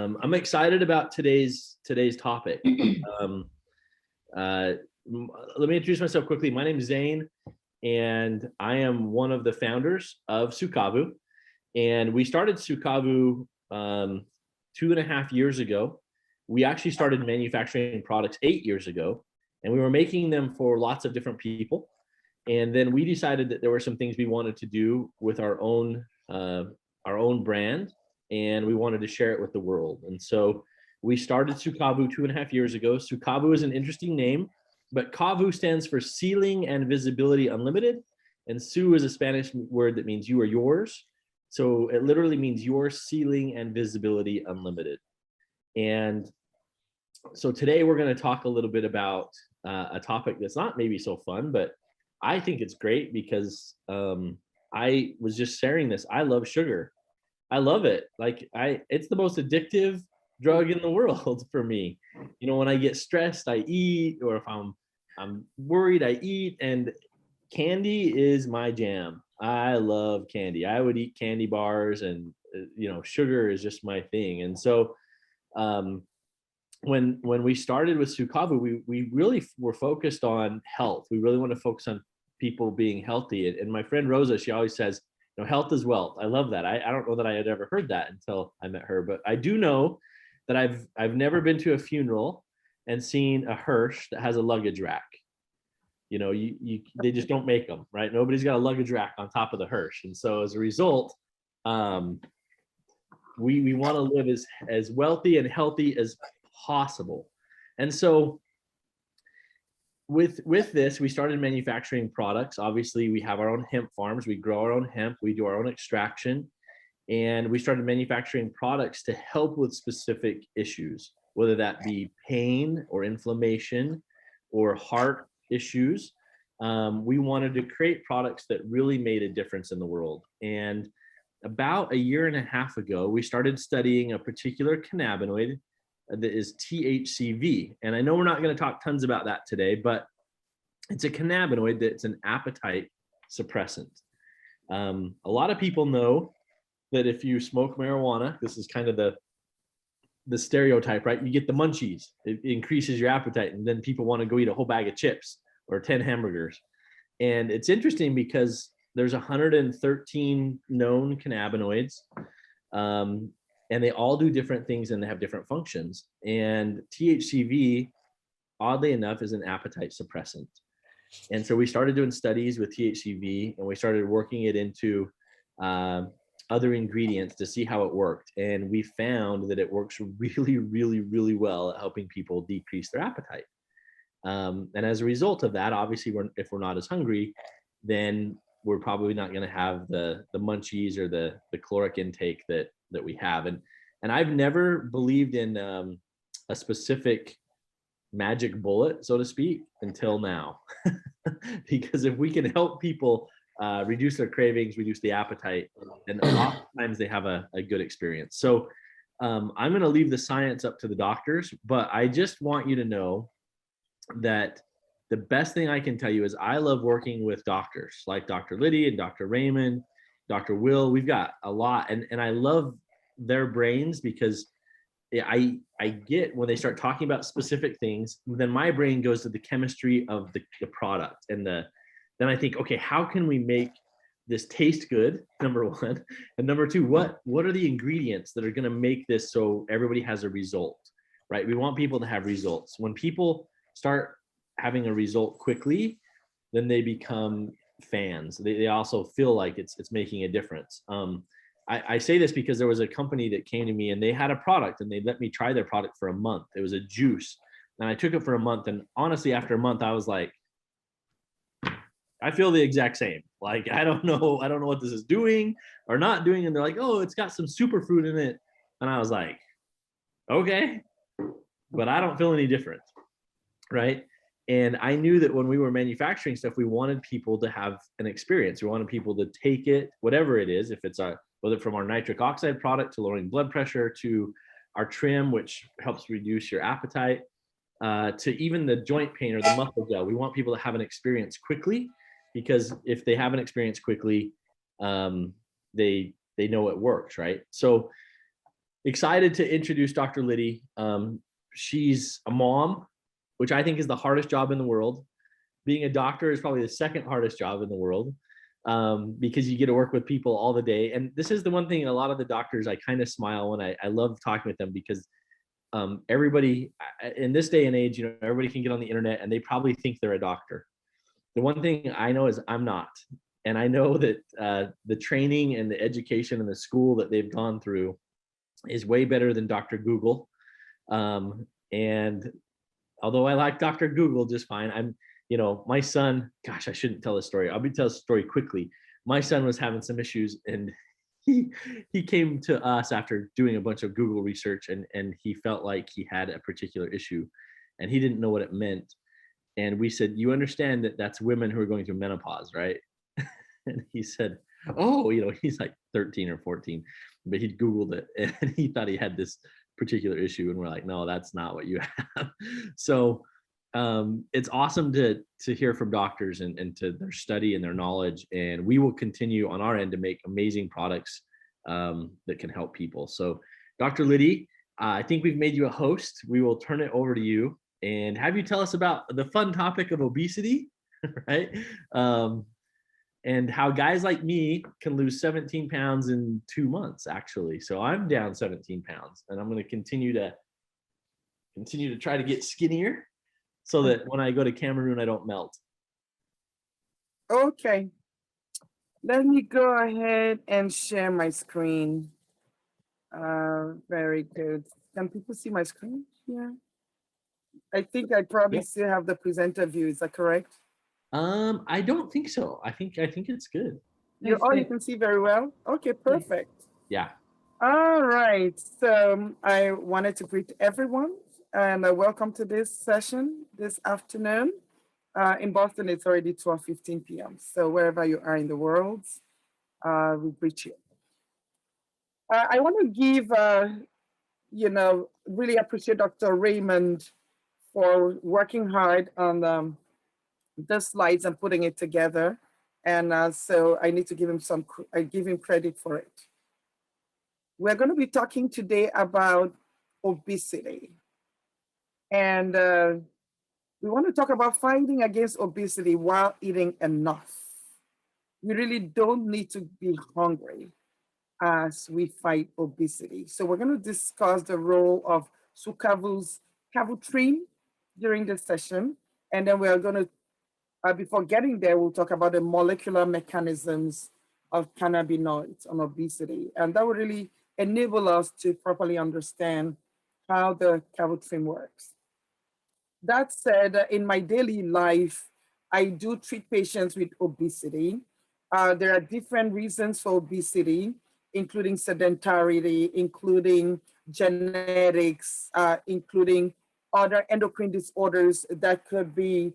I'm excited about today's topic. Let me introduce myself quickly. My name is Zane, and I am one of the founders of Sukavu. And we started Sukavu 2.5 years ago. We actually started manufacturing products 8 years ago, and we were making them for lots of different people. And then we decided that there were some things we wanted to do with our own brand, and we wanted to share it with the world. And so we started Sukavu 2.5 years ago. Sukavu is an interesting name, but Kavu stands for Sealing and Visibility Unlimited, and Su is a Spanish word that means you or yours. So it literally means your sealing and visibility unlimited. And so today we're going to talk a little bit about a topic that's not maybe so fun, but I think it's great because I was just sharing this. I love sugar. I love it. It's the most addictive drug in the world for me. You know, when I get stressed, I eat, or if I'm worried, I eat, and candy is my jam. I love candy. I would eat candy bars, and sugar is just my thing. And so when we started with Sukavu, we really were focused on health. We really want to focus on people being healthy. And my friend Rosa, she always says, health is wealth. I love that. I don't know that I had ever heard that until I met her, but I do know that I've never been to a funeral and seen a hearse that has a luggage rack. They just don't make them, right? Nobody's got a luggage rack on top of the hearse. And so as a result, we want to live as wealthy and healthy as possible. And so with this, we started manufacturing products. Obviously, we have our own hemp farms. We grow our own hemp. We do our own extraction. And we started manufacturing products to help with specific issues, whether that be pain or inflammation or heart issues. We wanted to create products that really made a difference in the world. And about 1.5 years ago, we started studying a particular cannabinoid that is THCV. And I know we're not going to talk tons about that today, but it's a cannabinoid that's an appetite suppressant. A lot of people know that if you smoke marijuana, this is kind of the stereotype, right? You get the munchies. It increases your appetite, and then people want to go eat a whole bag of chips or 10 hamburgers. And it's interesting because there's 113 known cannabinoids, and they all do different things and they have different functions. And THCV, oddly enough, is an appetite suppressant. And so we started doing studies with THCV, and we started working it into other ingredients to see how it worked. And we found that it works really, really, really well at helping people decrease their appetite. And as a result of that, obviously, if we're not as hungry, then we're probably not going to have the munchies or the caloric intake that we have. And I've never believed in a specific magic bullet, so to speak, until now. Because if we can help people reduce their cravings, reduce the appetite, then oftentimes they have a good experience. So I'm going to leave the science up to the doctors, but I just want you to know that the best thing I can tell you is I love working with doctors like Dr. Liddy and Dr. Raymond, Dr. Will. We've got a lot, and I love their brains because I get when they start talking about specific things, then my brain goes to the chemistry of the product, and then I think, okay, how can we make this taste good, number one, and number two, what are the ingredients that are going to make this so everybody has a result, right? We want people to have results. When people start having a result quickly, then they become fans. They also feel like it's making a difference. I say this because there was a company that came to me and they had a product and they let me try their product for a month. It was a juice, and I took it for a month. And honestly, after a month, I was like, I feel the exact same. Like, I don't know what this is doing or not doing. And they're like, oh, it's got some superfruit in it. And I was like, okay, but I don't feel any different, right? And I knew that when we were manufacturing stuff, we wanted people to have an experience. We wanted people to take it, whatever it is, if it's whether from our nitric oxide product to lowering blood pressure, to our trim, which helps reduce your appetite, to even the joint pain or the muscle gel. We want people to have an experience quickly, because if they have an experience quickly, they know it works, right? So excited to introduce Dr. Liddy. She's a mom, which I think is the hardest job in the world. Being a doctor is probably the second hardest job in the world, because you get to work with people all the day. And this is the one thing, a lot of the doctors, I kind of smile when I love talking with them, because everybody in this day and age, everybody can get on the internet and they probably think they're a doctor. The one thing I know is I'm not. And I know that the training and the education and the school that they've gone through is way better than Dr. Google. And although I like Dr. Google just fine, my son, gosh, I shouldn't tell this story. I'll tell this story quickly. My son was having some issues, and he came to us after doing a bunch of Google research, and he felt like he had a particular issue and he didn't know what it meant. And we said, you understand that that's women who are going through menopause, right? And he said, oh, he's like 13 or 14, but he'd Googled it and he thought he had this particular issue. And we're like, no, that's not what you have. So it's awesome to hear from doctors and to their study and their knowledge. And we will continue on our end to make amazing products that can help people. So Dr. Liddy, I think we've made you a host. We will turn it over to you and have you tell us about the fun topic of obesity, right? And how guys like me can lose 17 pounds in 2 months, actually. So I'm down 17 pounds, and I'm going to continue to try to get skinnier so that when I go to Cameroon, I don't melt. Okay. Let me go ahead and share my screen. Very good. Can people see my screen? Yeah. I think I probably still have the presenter view. Is that correct? I don't think so. I think it's good. You can see very well? Okay, perfect. Yeah. All right. So I wanted to greet everyone and welcome to this session this afternoon. In Boston, it's already 12:15 p.m. So wherever you are in the world, we greet you. I want to give, really appreciate Dr. Raymond for working hard on the slides and putting it together. And so I need to give him credit for it. We're going to be talking today about obesity. And we want to talk about fighting against obesity while eating enough. We really don't need to be hungry as we fight obesity. So we're going to discuss the role of Sukavu's Cavutrin during this session. And then we're going to, before getting there, we'll talk about the molecular mechanisms of cannabinoids on obesity. And that will really enable us to properly understand how the Cavutrin works. That said, in my daily life, I do treat patients with obesity. There are different reasons for obesity, including sedentarity, including genetics, including other endocrine disorders that could be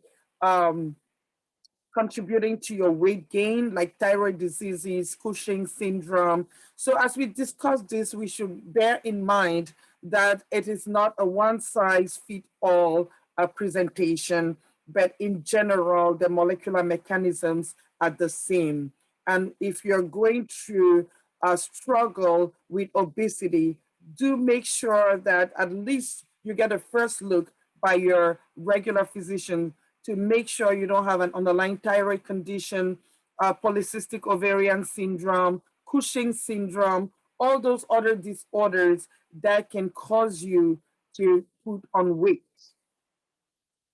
contributing to your weight gain, like thyroid diseases, Cushing's syndrome. So as we discuss this, we should bear in mind that it is not a one-size-fits-all presentation, but in general, the molecular mechanisms are the same. And if you're going through a struggle with obesity, do make sure that at least you get a first look by your regular physician to make sure you don't have an underlying thyroid condition, polycystic ovarian syndrome, Cushing's syndrome, all those other disorders that can cause you to put on weight.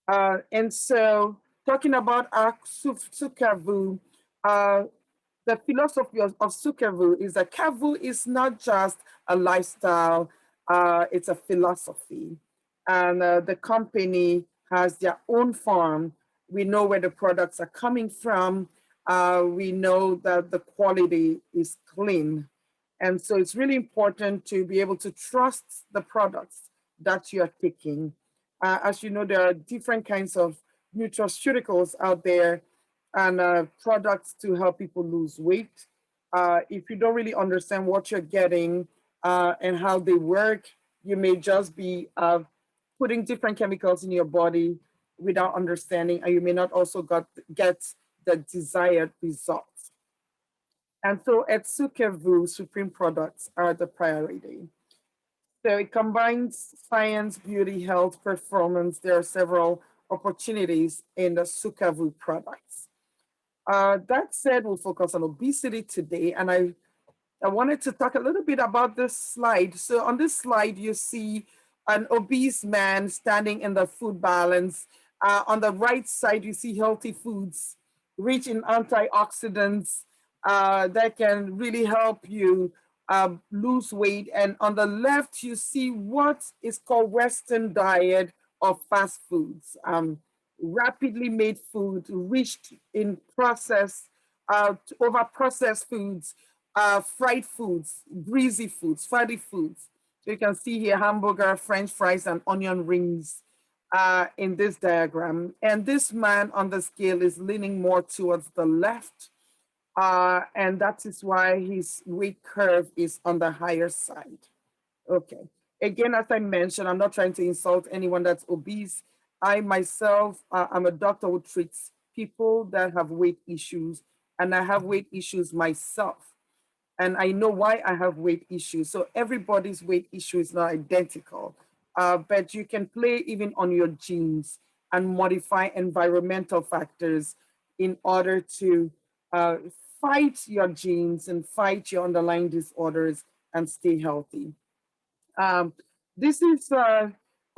And so talking about Sukavu, the philosophy of Sukavu is that Kavu is not just a lifestyle, it's a philosophy. And the company has their own farm. We know where the products are coming from. We know that the quality is clean. And so it's really important to be able to trust the products that you're taking. As you know, there are different kinds of nutraceuticals out there and products to help people lose weight. If you don't really understand what you're getting and how they work, you may just be putting different chemicals in your body without understanding, and you may not also get the desired results. And so at Sukavu, Supreme products are the priority. So it combines science, beauty, health, performance. There are several opportunities in the Sukavu products. That said, we'll focus on obesity today. And I wanted to talk a little bit about this slide. So on this slide, you see an obese man standing in the food balance. On the right side, you see healthy foods rich in antioxidants that can really help you lose weight. And on the left, you see what is called Western diet of fast foods, rapidly made food, rich in processed, over processed foods, fried foods, greasy foods, fatty foods. So you can see here hamburger, French fries, and onion rings in this diagram. And this man on the scale is leaning more towards the left. And that is why his weight curve is on the higher side. Okay. Again, as I mentioned, I'm not trying to insult anyone that's obese. I myself, I'm a doctor who treats people that have weight issues, and I have weight issues myself. And I know why I have weight issues. So everybody's weight issue is not identical, but you can play even on your genes and modify environmental factors in order to fight your genes and fight your underlying disorders and stay healthy. This is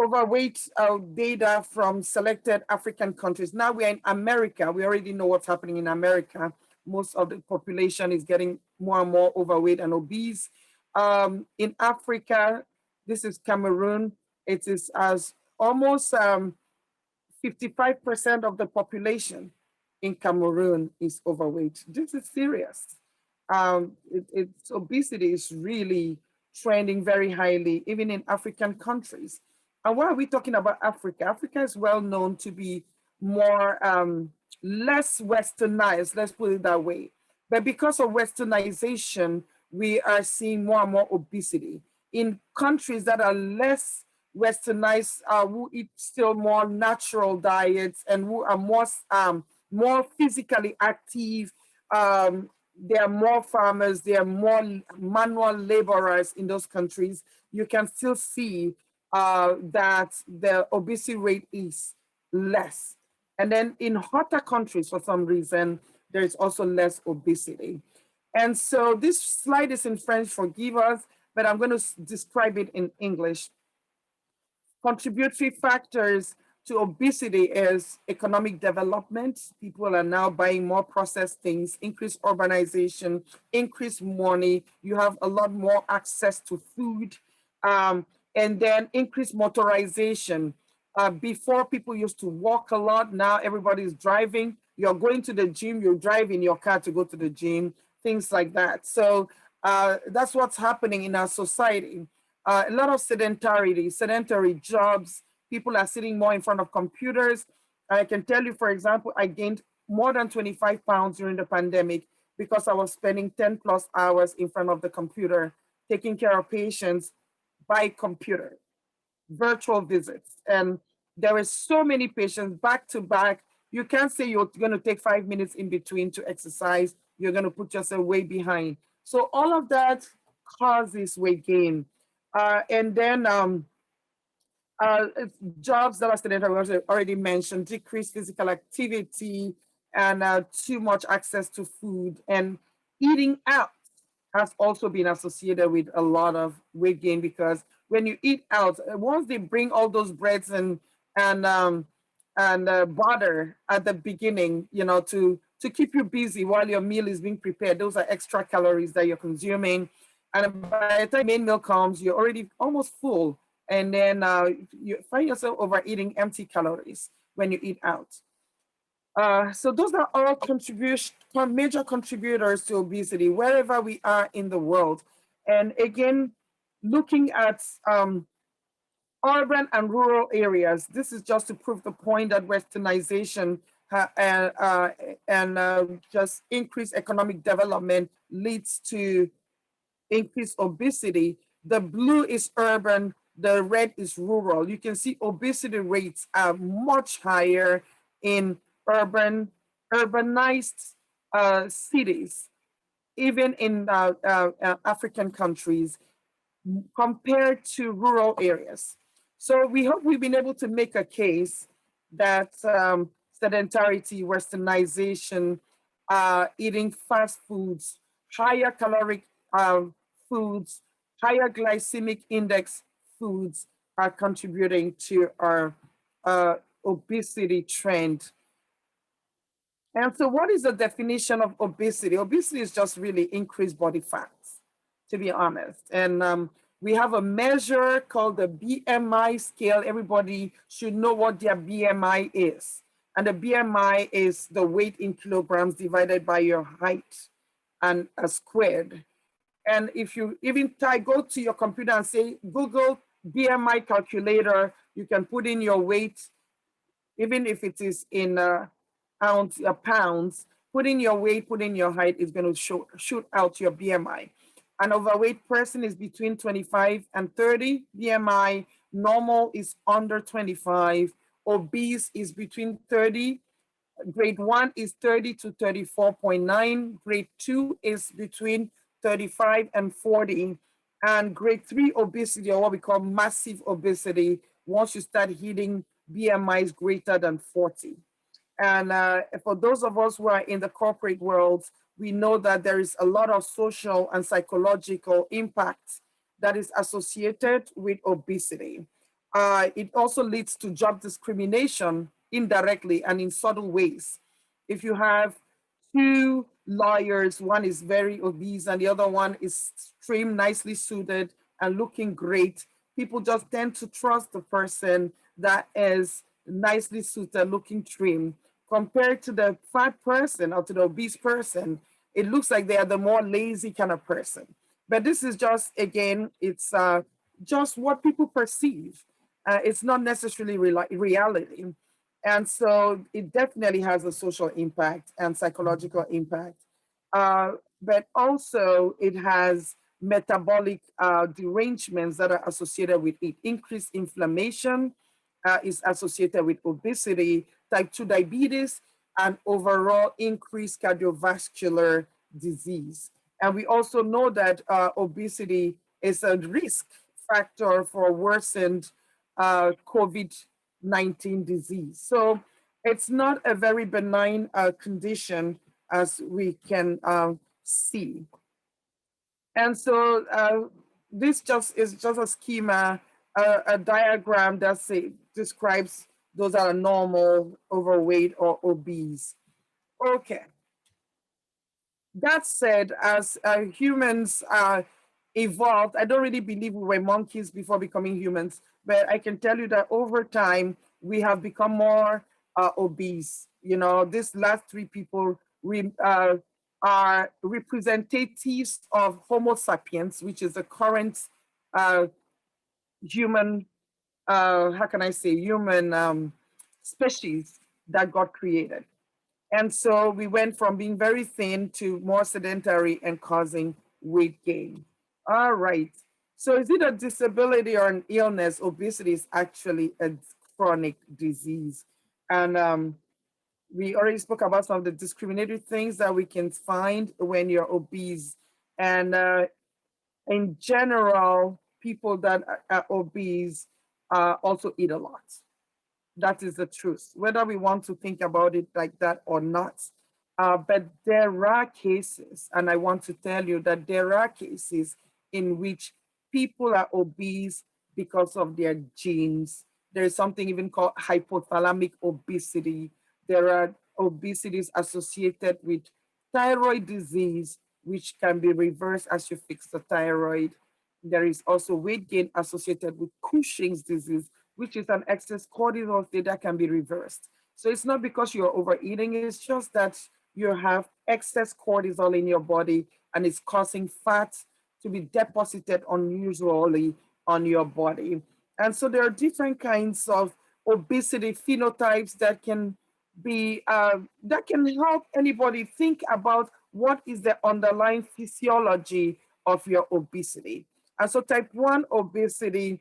overweight data from selected African countries. Now we're in America. We already know what's happening in America. Most of the population is getting more and more overweight and obese. In Africa, this is Cameroon. It is as almost 55% of the population in Cameroon is overweight. This is serious. Obesity is really trending very highly, even in African countries. And why are we talking about Africa? Africa is well known to be more, less westernized, let's put it that way. But because of westernization, we are seeing more and more obesity. In countries that are less westernized, who eat still more natural diets and who are more physically active, there are more farmers, there are more manual laborers in those countries, you can still see that the obesity rate is less. And then in hotter countries, for some reason, there is also less obesity. And so this slide is in French, forgive us, but I'm going to describe it in English. Contributory factors to obesity is economic development. People are now buying more processed things, increased urbanization, increased money. You have a lot more access to food, and then increased motorization. Before people used to walk a lot, now everybody's driving. You're going to the gym, you're driving your car to go to the gym, things like that. So that's what's happening in our society. A lot of sedentary jobs. People are sitting more in front of computers. I can tell you, for example, I gained more than 25 pounds during the pandemic because I was spending 10 plus hours in front of the computer, taking care of patients by computer, virtual visits. And there were so many patients back to back. You can't say you're going to take 5 minutes in between to exercise. You're going to put yourself way behind. So all of that causes weight gain. And then jobs that are sedentary, was already mentioned, decreased physical activity and too much access to food, and eating out has also been associated with a lot of weight gain, because when you eat out, once they bring all those breads and butter at the beginning, you know, to keep you busy while your meal is being prepared, those are extra calories that you're consuming. And by the time main meal comes, you're already almost full. And then you find yourself overeating empty calories when you eat out. So those are all major contributors to obesity, wherever we are in the world. And again, looking at urban and rural areas, this is just to prove the point that westernization and just increased economic development leads to increased obesity. The blue is urban, the red is rural. You can see obesity rates are much higher in urbanized cities, even in African countries. compared to rural areas. So we hope we've been able to make a case that sedentarity, westernization, eating fast foods, higher caloric foods, higher glycemic index foods are contributing to our obesity trend. And so what is the definition of obesity? Obesity is just really increased body fat, to be honest. And we have a measure called the BMI scale. Everybody should know what their BMI is. And the BMI is the weight in kilograms divided by your height and squared. And if you even go to your computer and say, Google BMI calculator, you can put in your weight, even if it is in pounds, put in your weight, put in your height, is going to shoot out your BMI. An overweight person is between 25 and 30 BMI. Normal is under 25. Obese is between 30. Grade 1 is 30 to 34.9. Grade 2 is between 35 and 40. And grade 3 obesity, or what we call massive obesity, once you start hitting BMIs greater than 40. And for those of us who are in the corporate world, we know that there is a lot of social and psychological impact that is associated with obesity. It also leads to job discrimination indirectly and in subtle ways. If you have two lawyers, one is very obese and the other one is trim, nicely suited and looking great, people just tend to trust the person that is nicely suited, looking trim, compared to the fat person or to the obese person. It looks like they are the more lazy kind of person. But this is just, again, it's just what people perceive. It's not necessarily reality. And so it definitely has a social impact and psychological impact. But also it has metabolic derangements that are associated with it. Increased inflammation is associated with obesity, type 2 diabetes, and overall increased cardiovascular disease. And we also know that obesity is a risk factor for worsened COVID-19 disease. So it's not a very benign condition as we can see. And so this is just a schema, a diagram that describes those that are normal, overweight, or obese. Okay. That said, as humans evolved, I don't really believe we were monkeys before becoming humans, but I can tell you that over time, we have become more obese. You know, these last three people are representatives of Homo sapiens, which is the current human, how can I say, human species that God created. And so we went from being very thin to more sedentary and causing weight gain. All right. So is it a disability or an illness? Obesity is actually a chronic disease. And we already spoke about some of the discriminatory things that we can find when you're obese. And in general, people that are obese also eat a lot. That is the truth, whether we want to think about it like that or not. But there are cases, and I want to tell you that there are cases in which people are obese because of their genes. There is something even called hypothalamic obesity. There are obesities associated with thyroid disease, which can be reversed as you fix the thyroid. There is also weight gain associated with Cushing's disease, which is an excess cortisol state that can be reversed. So it's not because you're overeating, it's just that you have excess cortisol in your body and it's causing fat to be deposited unusually on your body. And so there are different kinds of obesity phenotypes that can be, that can help anybody think about what is the underlying physiology of your obesity. And so type 1 obesity,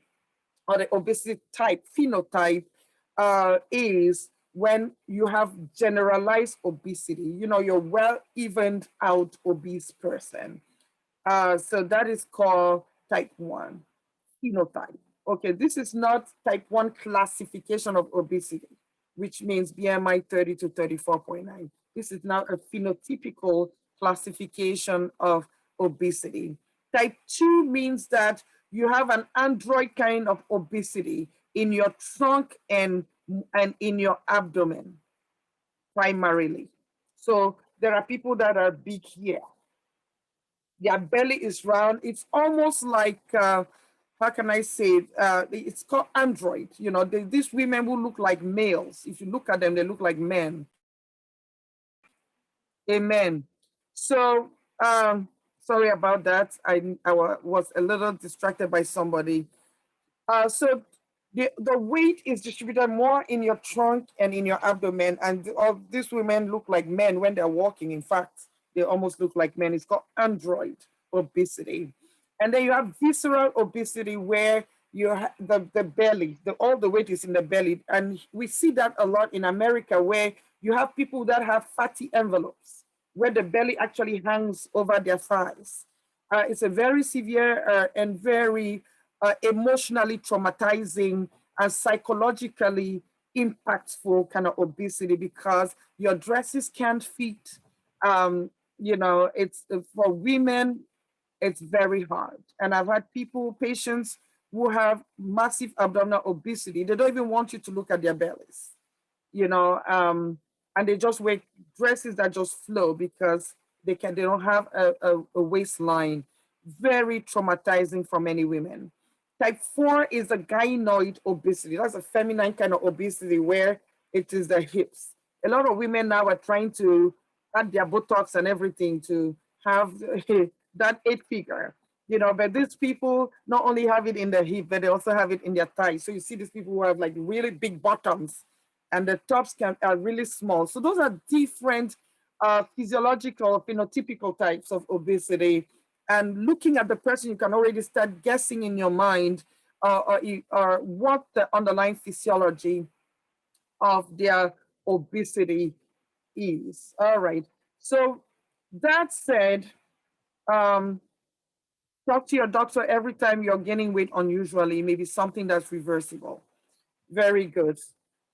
or the obesity type phenotype, is when you have generalized obesity. You know, you're well evened out obese person. So that is called type 1 phenotype. Okay, this is not type 1 classification of obesity, which means BMI 30 to 34.9. This is now a phenotypical classification of obesity. Type 2 means that you have an android kind of obesity in your trunk and in your abdomen, primarily. So there are people that are big here. Their belly is round. It's almost like, how can I say it? It's called android. You know, these women who look like males. If you look at them, they look like men. Amen. So, sorry about that. I was a little distracted by somebody. So the weight is distributed more in your trunk and in your abdomen. And all these women look like men when they're walking. In fact, they almost look like men. It's called android obesity. And then you have visceral obesity where you have the belly, all the weight is in the belly. And we see that a lot in America where you have people that have fatty envelopes where the belly actually hangs over their thighs. It's a very severe and very emotionally traumatizing and psychologically impactful kind of obesity because your dresses can't fit. You know, it's for women, it's very hard. And I've had patients who have massive abdominal obesity. They don't even want you to look at their bellies, you know, and they just wear dresses that just flow because they don't have a waistline. Very traumatizing for many women. Type 4 is a gynoid obesity. That's a feminine kind of obesity where it is the hips. A lot of women now are trying to add their Botox and everything to have that 8 figure, you know, but these people not only have it in their hip, but they also have it in their thighs. So you see these people who have like really big bottoms and the tops are really small. So those are different physiological, phenotypical types of obesity. And looking at the person, you can already start guessing in your mind or what the underlying physiology of their obesity is. All right. So that said, talk to your doctor every time you're gaining weight unusually, maybe something that's reversible. Very good.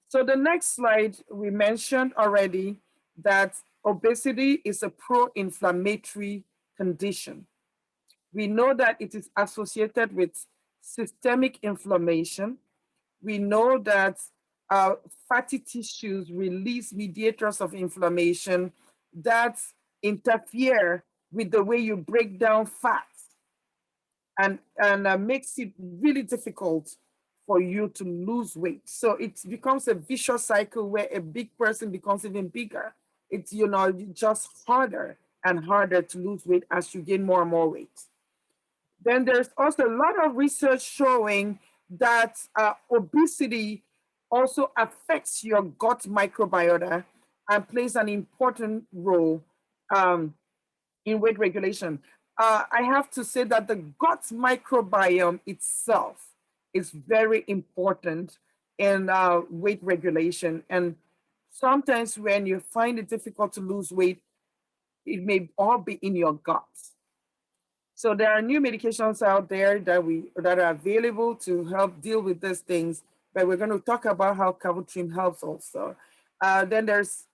So the next slide, we mentioned already that obesity is a pro-inflammatory condition. We know that it is associated with systemic inflammation. We know that fatty tissues release mediators of inflammation that interfere with the way you break down fat and makes it really difficult for you to lose weight. So it becomes a vicious cycle where a big person becomes even bigger. It's, you know, just harder and harder to lose weight as you gain more and more weight. Then there's also a lot of research showing that obesity also affects your gut microbiota and plays an important role in weight regulation. I have to say that the gut microbiome itself is very important in weight regulation. And sometimes when you find it difficult to lose weight, it may all be in your gut. So there are new medications out there that are available to help deal with these things, but we're going to talk about how Cavotrim helps also. Then there's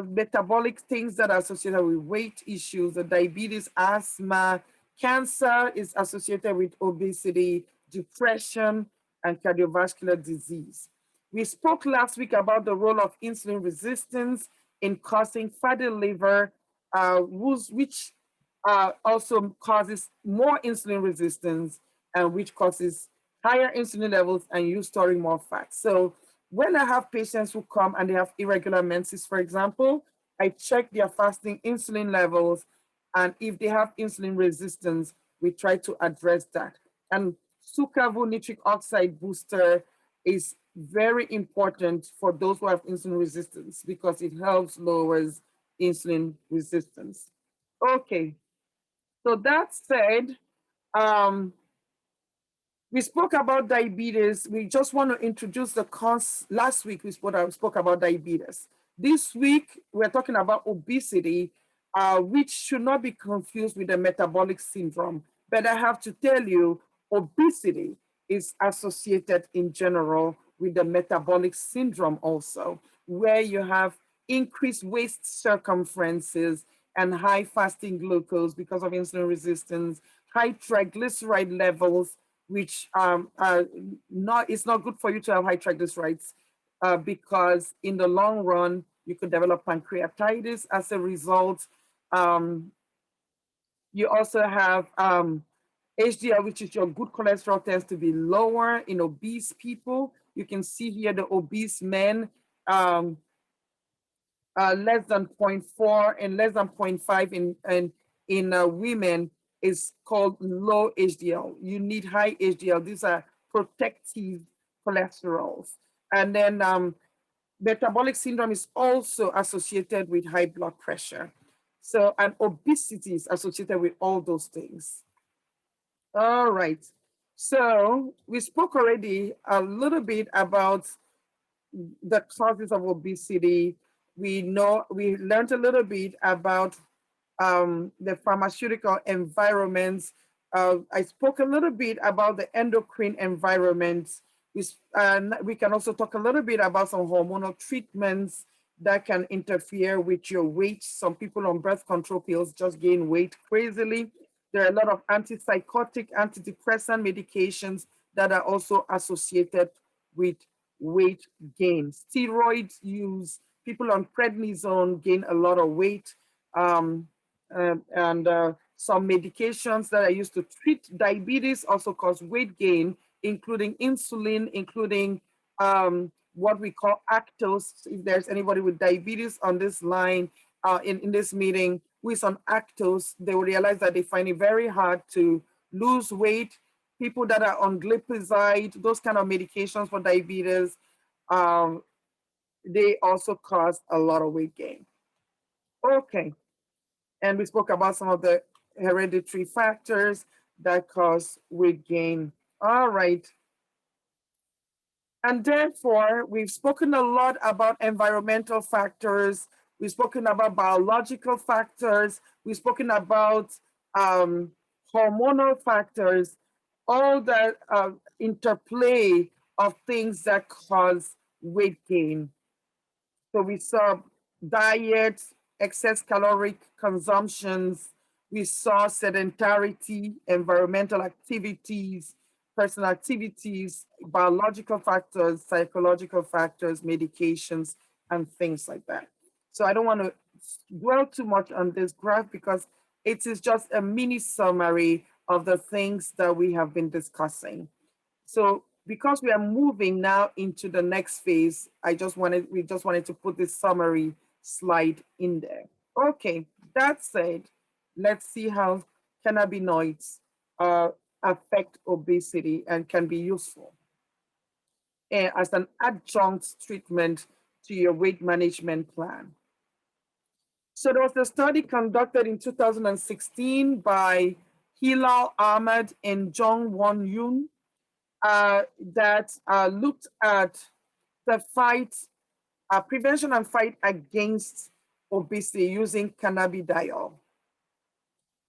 metabolic things that are associated with weight issues, the diabetes, asthma, cancer is associated with obesity, depression, and cardiovascular disease. We spoke last week about the role of insulin resistance in causing fatty liver, which also causes more insulin resistance, and which causes higher insulin levels and you storing more fat. So when I have patients who come and they have irregular menses, for example, I check their fasting insulin levels, and if they have insulin resistance, we try to address that. And Sucravo nitric oxide booster is very important for those who have insulin resistance because it helps lowers insulin resistance. Okay, so that said, we spoke about diabetes. We just want to introduce the cause. Last week, we spoke about diabetes. This week, we're talking about obesity, which should not be confused with the metabolic syndrome. But I have to tell you, obesity is associated in general with the metabolic syndrome also, where you have increased waist circumferences and high fasting glucose because of insulin resistance, high triglyceride levels, which are not, it's not good for you to have high triglycerides because in the long run, you could develop pancreatitis as a result. Um, you also have HDL, which is your good cholesterol, tends to be lower in obese people. You can see here the obese men, less than 0.4 and less than 0.5 in women is called low HDL. You need high HDL. These are protective cholesterols. And then metabolic syndrome is also associated with high blood pressure. So, and obesity is associated with all those things. All right. So we spoke already a little bit about the causes of obesity. We learned a little bit about the pharmaceutical environments. I spoke a little bit about the endocrine environment. We can also talk a little bit about some hormonal treatments that can interfere with your weight. Some people on birth control pills just gain weight crazily. There are a lot of antipsychotic, antidepressant medications that are also associated with weight gain. Steroid use, people on prednisone gain a lot of weight. And some medications that are used to treat diabetes also cause weight gain, including insulin, including what we call Actos. If there's anybody with diabetes on this line, in this meeting, who is on Actos, they will realize that they find it very hard to lose weight. People that are on glipizide, those kind of medications for diabetes, they also cause a lot of weight gain. Okay. And we spoke about some of the hereditary factors that cause weight gain. All right. And therefore, we've spoken a lot about environmental factors. We've spoken about biological factors. We've spoken about hormonal factors, all that interplay of things that cause weight gain. So we saw diet, excess caloric consumptions. We saw sedentarity, environmental activities, personal activities, biological factors, psychological factors, medications, and things like that. So I don't want to dwell too much on this graph because it is just a mini summary of the things that we have been discussing. So because we are moving now into the next phase, we just wanted to put this summary slide in there. Okay, that said, let's see how cannabinoids affect obesity and can be useful as an adjunct treatment to your weight management plan. So there was a study conducted in 2016 by Hilal Ahmed and Jong Won Yoon that looked at the prevention and fight against obesity using cannabidiol.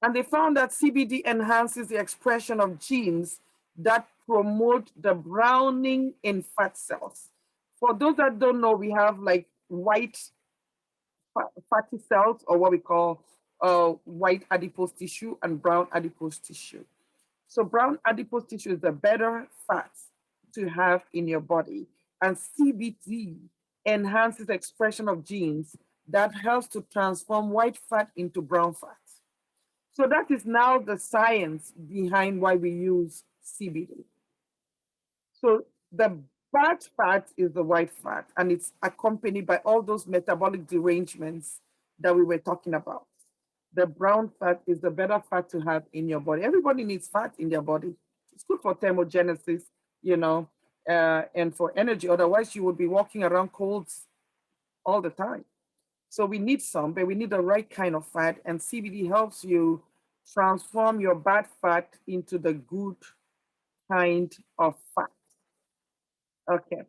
And they found that CBD enhances the expression of genes that promote the browning in fat cells. For those that don't know, we have like white fatty cells, or what we call white adipose tissue and brown adipose tissue. So brown adipose tissue is the better fat to have in your body. And CBD enhances the expression of genes that helps to transform white fat into brown fat. So that is now the science behind why we use CBD. So the bad fat is the white fat, and it's accompanied by all those metabolic derangements that we were talking about. The brown fat is the better fat to have in your body. Everybody needs fat in their body. It's good for thermogenesis, and for energy. Otherwise, you would be walking around cold all the time. So we need some, but we need the right kind of fat, and CBD helps you transform your bad fat into the good kind of fat. Okay.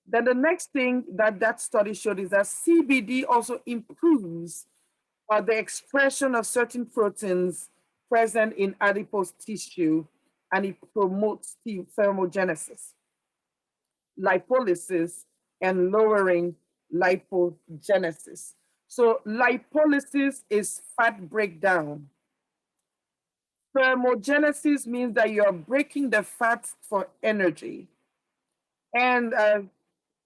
Then the next thing that study showed is that CBD also improves the expression of certain proteins present in adipose tissue, and it promotes thermogenesis, lipolysis, and lowering lipogenesis. So lipolysis is fat breakdown. Thermogenesis means that you're breaking the fat for energy. And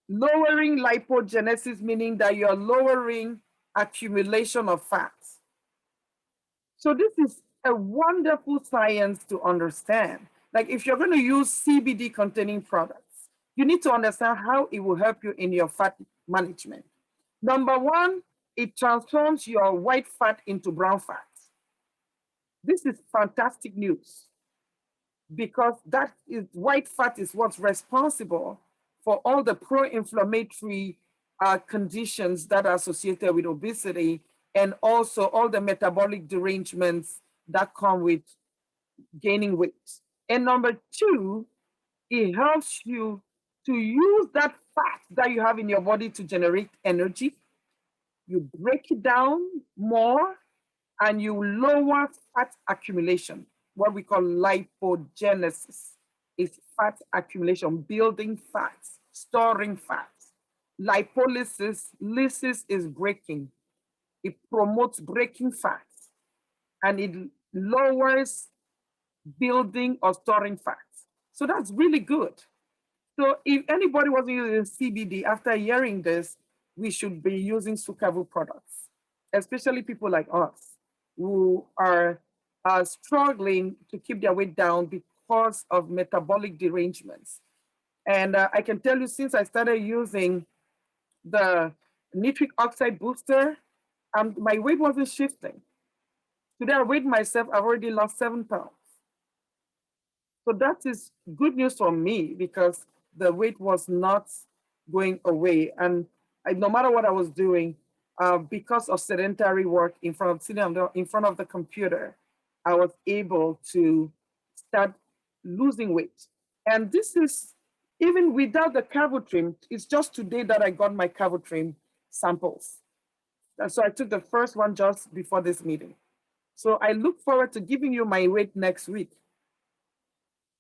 lowering lipogenesis, meaning that you're lowering accumulation of fat. So this is a wonderful science to understand. Like if you're going to use CBD containing products, you need to understand how it will help you in your fat management. Number one, it transforms your white fat into brown fat. This is fantastic news because that is white fat is what's responsible for all the pro-inflammatory conditions that are associated with obesity, and also all the metabolic derangements that come with gaining weight. And number two, it helps you to use that fat that you have in your body to generate energy. You break it down more and you lower fat accumulation. What we call lipogenesis is fat accumulation, building fats, storing fats. Lipolysis, lysis is breaking. It promotes breaking fats and it lowers building or storing fats. So that's really good. So if anybody was using CBD after hearing this, we should be using Sukavu products, especially people like us who are struggling to keep their weight down because of metabolic derangements. And I can tell you, since I started using the nitric oxide booster, my weight wasn't shifting. Today I weighed myself, I've already lost 7 pounds. So that is good news for me because the weight was not going away. And no matter what I was doing, because of sedentary work in front of sitting in front of the computer, I was able to start losing weight. And this is even without the Cavotrim. It's just today that I got my Cavotrim samples. And so I took the first one just before this meeting. So I look forward to giving you my weight next week.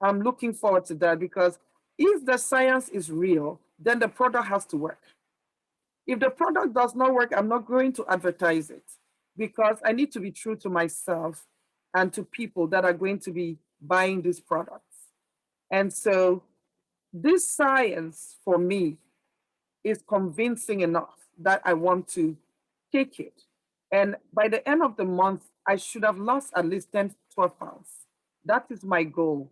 I'm looking forward to that because if the science is real, then the product has to work. If the product does not work, I'm not going to advertise it because I need to be true to myself and to people that are going to be buying these products. And so this science for me is convincing enough that I want to take it. And by the end of the month, I should have lost at least 10, 12 pounds. That is my goal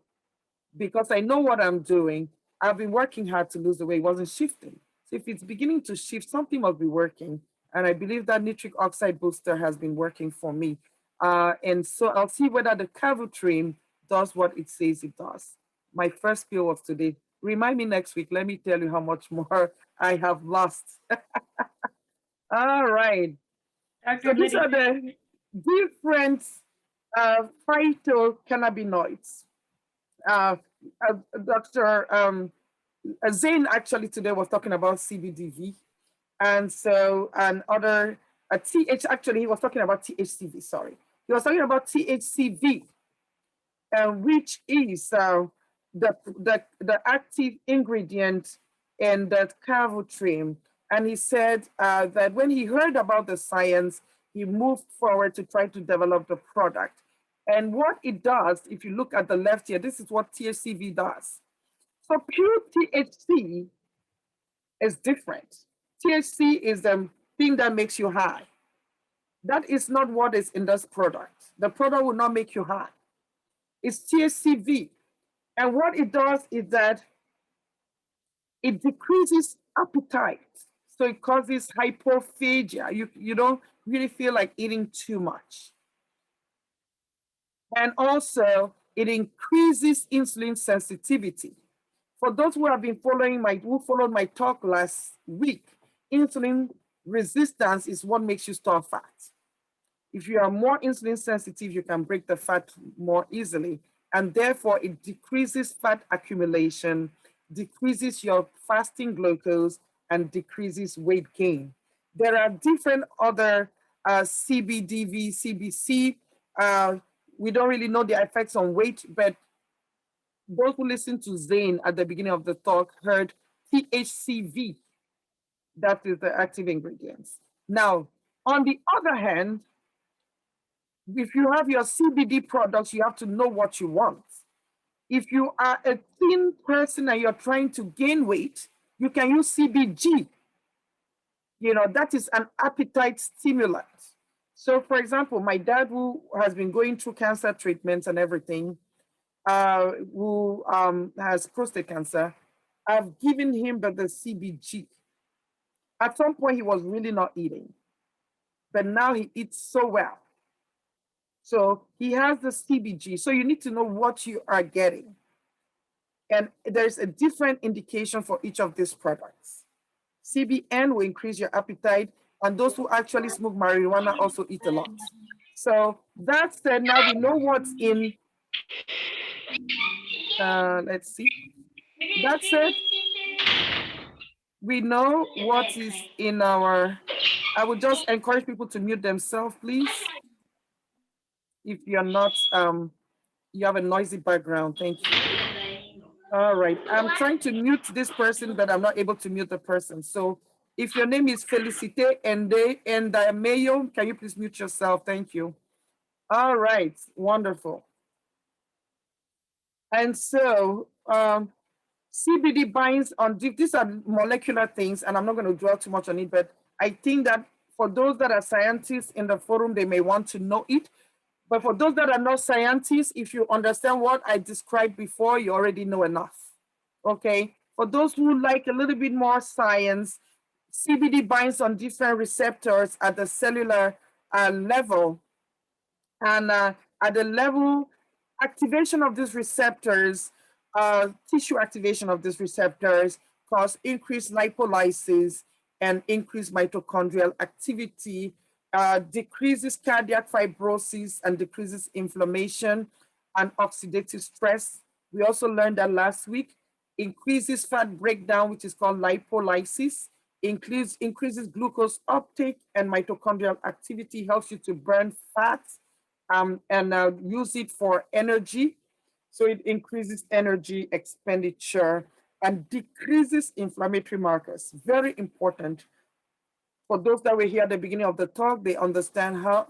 because I know what I'm doing. I've been working hard to lose the weight. It wasn't shifting. So if it's beginning to shift, something must be working. And I believe that nitric oxide booster has been working for me. And so I'll see whether the Cavotrim does what it says it does. My first pill was today. Remind me next week. Let me tell you how much more I have lost. All right. So these are the different phytocannabinoids. Dr. Zain actually today was talking about CBDV. And so, and other, actually he was talking about THCV, sorry. He was talking about THCV, which is the active ingredient in that Cavotrim. And he said that when he heard about the science, he moved forward to try to develop the product. And what it does, if you look at the left here, this is what THCV does. So pure THC is different. THC is the thing that makes you high. That is not what is in this product. The product will not make you high. It's THCV. And what it does is that it decreases appetite. So it causes hypophagia. You don't really feel like eating too much. And also it increases insulin sensitivity. For those who have been who followed my talk last week, insulin resistance is what makes you store fat. If you are more insulin sensitive, you can break the fat more easily. And therefore it decreases fat accumulation, decreases your fasting glucose, and decreases weight gain. There are different other CBDV, CBC we don't really know the effects on weight, but those who listened to Zane at the beginning of the talk heard THCV, that is the active ingredients. Now, on the other hand, if you have your CBD products, you have to know what you want. If you are a thin person and you're trying to gain weight, you can use CBG. You know, that is an appetite stimulant. So, for example, my dad, who has been going through cancer treatments and everything, who has prostate cancer, I've given him the CBG. At some point, he was really not eating, but now he eats so well. So he has the CBG. So you need to know what you are getting. And there's a different indication for each of these products. CBN will increase your appetite, and those who actually smoke marijuana also eat a lot. So that said, now we know what's in, let's see. That said, we know what is in our, I would just encourage people to mute themselves, please. If you're not, you have a noisy background, thank you. All right, I'm trying to mute this person, but I'm not able to mute the person. So if your name is Felicite and Mayo, can you please mute yourself? Thank you. All right, wonderful. And so CBD binds on, these are molecular things, and I'm not going to dwell too much on it, but I think that for those that are scientists in the forum, they may want to know it. But for those that are not scientists, if you understand what I described before, you already know enough, okay? For those who like a little bit more science, CBD binds on different receptors at the cellular level. And at the level, activation of these receptors, tissue activation of these receptors cause increased lipolysis and increased mitochondrial activity, decreases cardiac fibrosis and decreases inflammation and oxidative stress. We also learned that last week, increases fat breakdown, which is called lipolysis, increases glucose uptake and mitochondrial activity, helps you to burn fat and use it for energy. So it increases energy expenditure and decreases inflammatory markers. Very important. For those that were here at the beginning of the talk, they understand how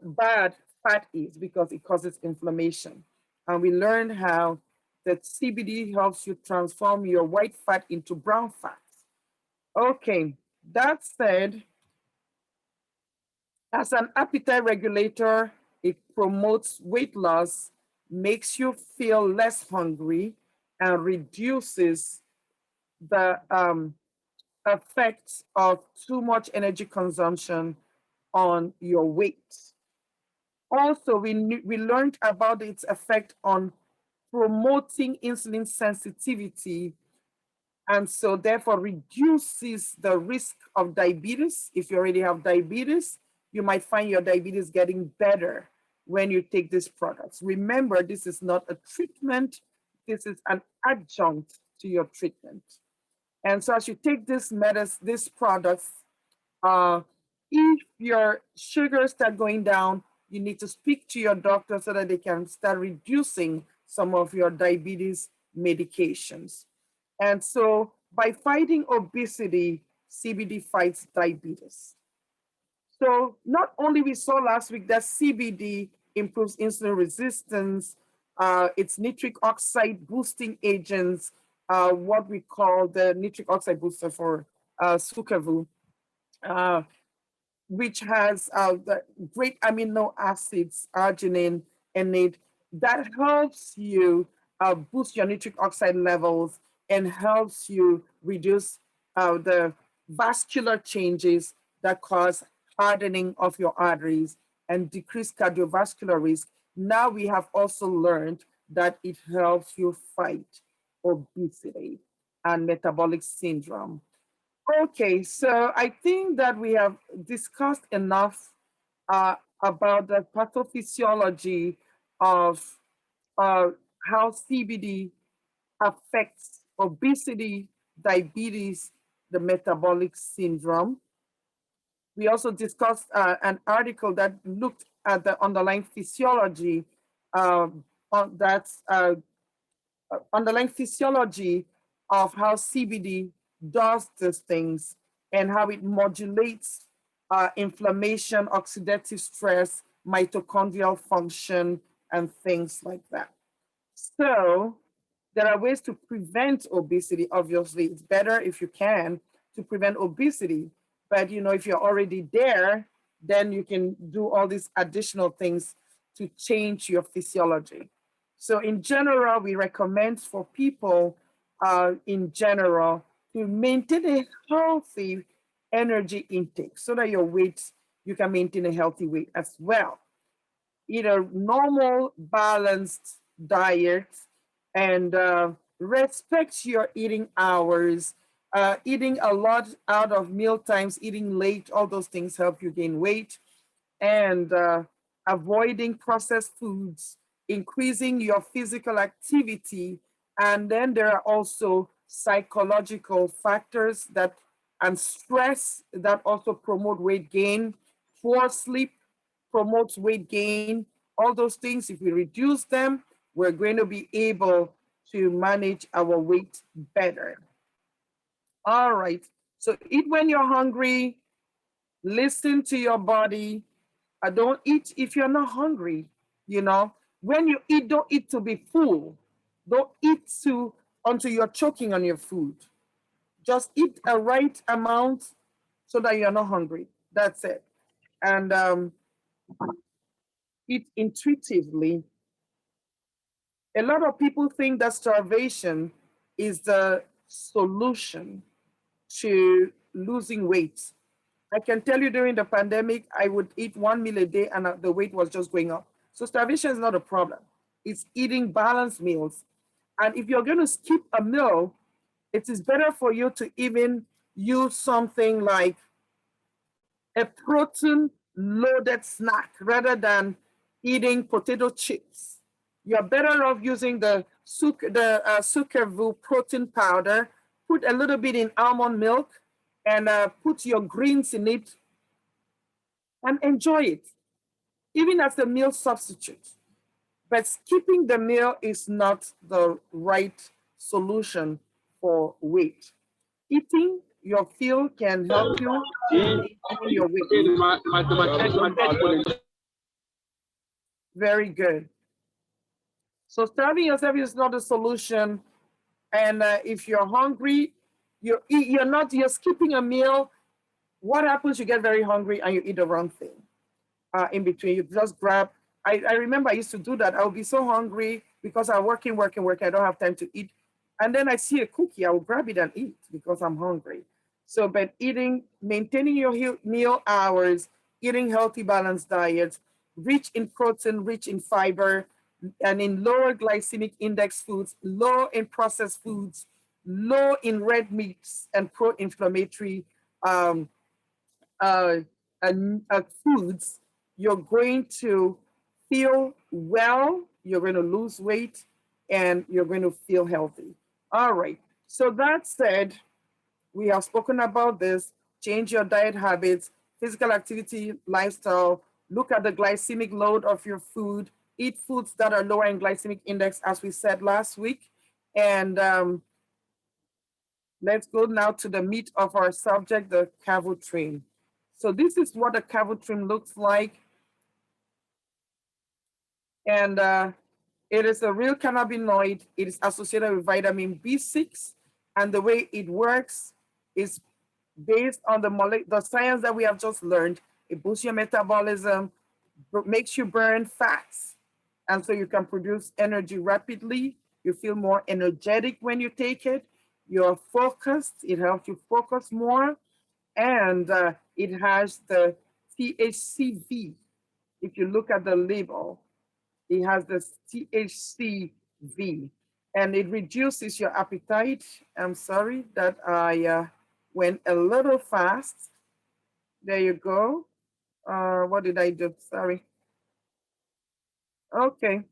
bad fat is because it causes inflammation. And we learned how that CBD helps you transform your white fat into brown fat. Okay, that said, as an appetite regulator, it promotes weight loss, makes you feel less hungry, and reduces the effects of too much energy consumption on your weight. Also, we learned about its effect on promoting insulin sensitivity, and so therefore reduces the risk of diabetes. If you already have diabetes, you might find your diabetes getting better when you take these products. Remember, this is not a treatment, this is an adjunct to your treatment. And so as you take these products, if your sugars start going down, you need to speak to your doctor so that they can start reducing some of your diabetes medications. And so by fighting obesity, CBD fights diabetes. So not only we saw last week that CBD improves insulin resistance, it's nitric oxide boosting agents, what we call the nitric oxide booster for Sukevu, which has the great amino acids, arginine, innate, that helps you boost your nitric oxide levels and helps you reduce the vascular changes that cause hardening of your arteries and decrease cardiovascular risk. Now we have also learned that it helps you fight obesity and metabolic syndrome. Okay, so I think that we have discussed enough about the pathophysiology of how CBD affects obesity, diabetes, the metabolic syndrome. We also discussed an article that looked at the underlying physiology, that's underlying physiology of how CBD does these things and how it modulates inflammation, oxidative stress, mitochondrial function, and things like that. So there are ways to prevent obesity. Obviously, it's better if you can to prevent obesity. But if you're already there, then you can do all these additional things to change your physiology. So in general, we recommend for people in general to maintain a healthy energy intake so that you can maintain a healthy weight as well. Eat a normal, balanced diet and respect your eating hours. Eating a lot out of meal times, eating late, all those things help you gain weight. And avoiding processed foods, increasing your physical activity. And then there are also psychological factors and stress that also promote weight gain. Poor sleep promotes weight gain. All those things, if we reduce them, we're going to be able to manage our weight better. All right. So eat when you're hungry, listen to your body. Don't eat if you're not hungry. When you eat, don't eat to be full. Don't eat until you're choking on your food. Just eat a right amount so that you're not hungry. That's it. And eat intuitively. A lot of people think that starvation is the solution to losing weight. I can tell you during the pandemic, I would eat 1 meal a day and the weight was just going up. So starvation is not a problem. It's eating balanced meals. And if you're going to skip a meal, it is better for you to even use something like a protein loaded snack rather than eating potato chips. You're better off using the Sukervu protein powder, put a little bit in almond milk, and put your greens in it and enjoy it, even as a meal substitute. But skipping the meal is not the right solution for weight. Eating your fill can help you maintain your weight. Very good. So starving yourself is not a solution. And if you're hungry, you're skipping a meal. What happens? You get very hungry and you eat the wrong thing. In between, you just grab. I remember I used to do that. I would be so hungry because I'm working. I don't have time to eat. And then I see a cookie, I will grab it and eat because I'm hungry. So, but maintaining your meal hours, eating healthy, balanced diets, rich in protein, rich in fiber, and in lower glycemic index foods, low in processed foods, low in red meats and pro-inflammatory foods, you're going to feel well, you're going to lose weight, and you're going to feel healthy. All right. So that said, we have spoken about this. Change your diet habits, physical activity, lifestyle. Look at the glycemic load of your food. Eat foods that are lower in glycemic index, as we said last week. And let's go now to the meat of our subject, the Cavotrim. So this is what a Cavotrim looks like. And it is a real cannabinoid. It is associated with vitamin B6. And the way it works is based on the science that we have just learned. It boosts your metabolism, makes you burn fats. And so you can produce energy rapidly. You feel more energetic when you take it. You're focused. It helps you focus more. And it has the THCV. If you look at the label, it has the THCV. And it reduces your appetite. I'm sorry that I went a little fast. There you go. What did I do? Sorry. Okay.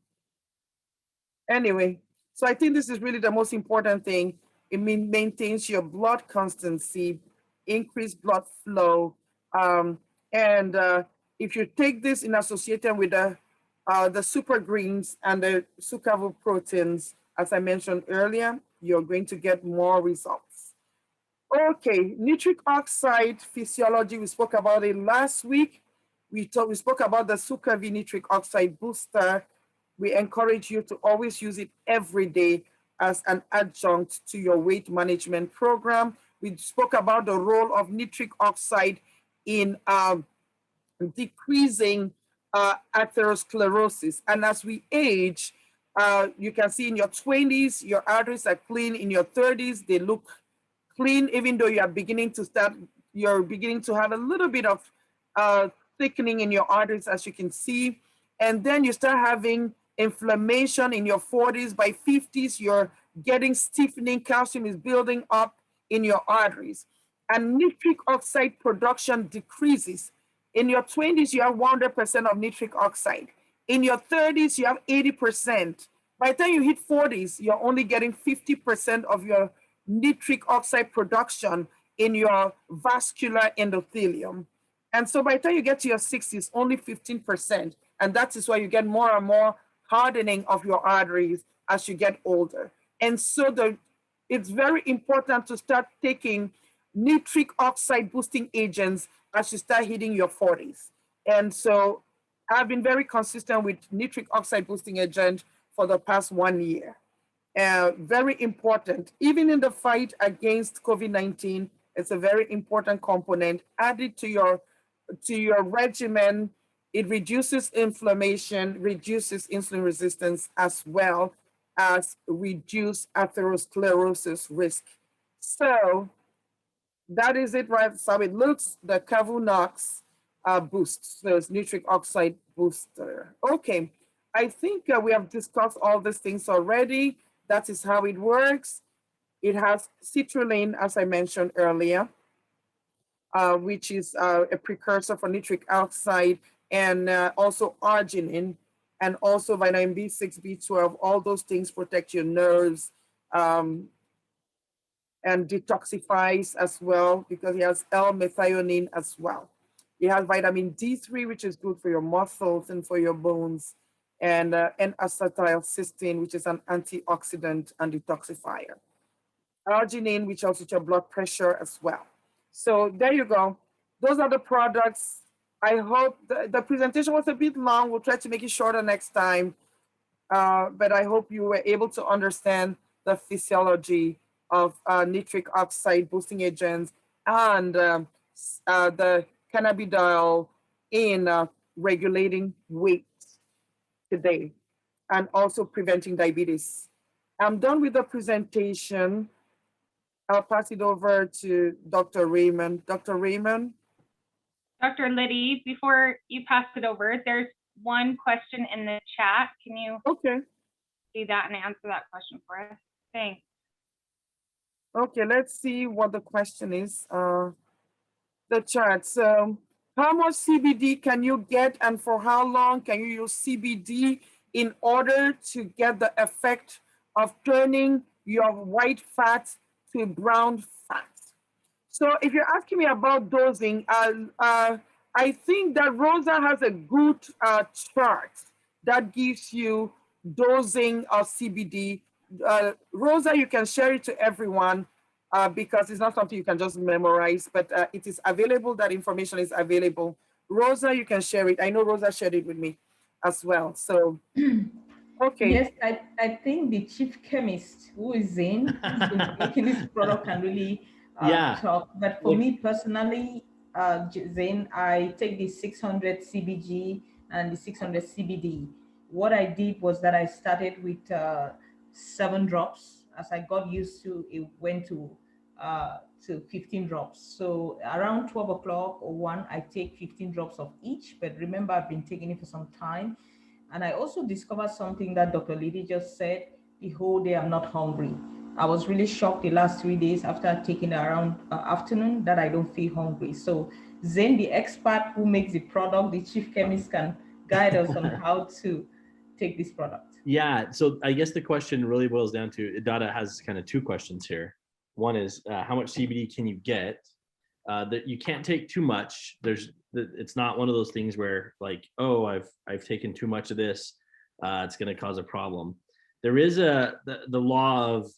Anyway, so I think this is really the most important thing. It maintains your blood constancy, increased blood flow, and if you take this in association with the super greens and the sucravo proteins, as I mentioned earlier, you're going to get more results. Okay, nitric oxide physiology, we spoke about it last week. We spoke about the Sucavi nitric oxide booster. We encourage you to always use it every day as an adjunct to your weight management program. We spoke about the role of nitric oxide in decreasing atherosclerosis. And as we age, you can see in your 20s, your arteries are clean. In your 30s, they look clean, even though you're beginning to have a little bit of thickening in your arteries, as you can see. And then you start having inflammation in your 40s. By 50s, you're getting stiffening, calcium is building up in your arteries. And nitric oxide production decreases. In your 20s, you have 100% of nitric oxide. In your 30s, you have 80%. By the time you hit 40s, you're only getting 50% of your nitric oxide production in your vascular endothelium. And so by the time you get to your 60s, only 15%. And that is why you get more and more hardening of your arteries as you get older. And so it's very important to start taking nitric oxide boosting agents as you start hitting your 40s. And so I've been very consistent with nitric oxide boosting agent for the past 1 year. Very important, even in the fight against COVID-19, it's a very important component. Add it to your regimen. It reduces inflammation, reduces insulin resistance, as well as reduce atherosclerosis risk. So that is it, right? So it looks, the Cavunox boost, so it's nitric oxide booster. Okay, I think we have discussed all these things already. That is how it works. It has citrulline, as I mentioned earlier, which is a precursor for nitric oxide, and also arginine, and also vitamin B6, B12. All those things protect your nerves and detoxifies as well, because it has L-methionine as well. It has vitamin D3, which is good for your muscles and for your bones, and N-acetylcysteine, which is an antioxidant and detoxifier. Arginine, which helps with your blood pressure as well. So there you go. Those are the products. I hope the presentation was a bit long. We'll try to make it shorter next time. But I hope you were able to understand the physiology of nitric oxide boosting agents and the cannabidiol in regulating weight today, and also preventing diabetes. I'm done with the presentation. I'll pass it over to Dr. Raymond. Dr. Raymond? Dr. Liddy, before you pass it over, there's one question in the chat. Can you see that and answer that question for us? Thanks. Okay, let's see what the question is. The chat. So, how much CBD can you get, and for how long can you use CBD in order to get the effect of turning your white fat to brown fat? So if you're asking me about dosing, I think that Rosa has a good chart that gives you dosing of CBD. Rosa, you can share it to everyone because it's not something you can just memorize, but it is available. That information is available. Rosa, you can share it. I know Rosa shared it with me as well. So, okay. Yes, I think the chief chemist who is in, who's been making this product, can really talk. But for me personally, Zane, I take the 600 CBG and the 600 CBD. What I did was that I started with 7 drops. As I got used to, it went to 15 drops. So around 12 o'clock or 1, I take 15 drops of each. But remember, I've been taking it for some time. And I also discovered something that Dr. Liddy just said: the whole day I'm not hungry. I was really shocked the last 3 days after taking it around afternoon that I don't feel hungry. So Zane, the expert who makes the product, the chief chemist, can guide us on how to take this product. Yeah, so I guess the question really boils down to, Dada has kind of 2 questions here. One is how much CBD can you get? that you can't take too much. It's not one of those things where like, oh, I've taken too much of this, it's going to cause a problem. There is the law of,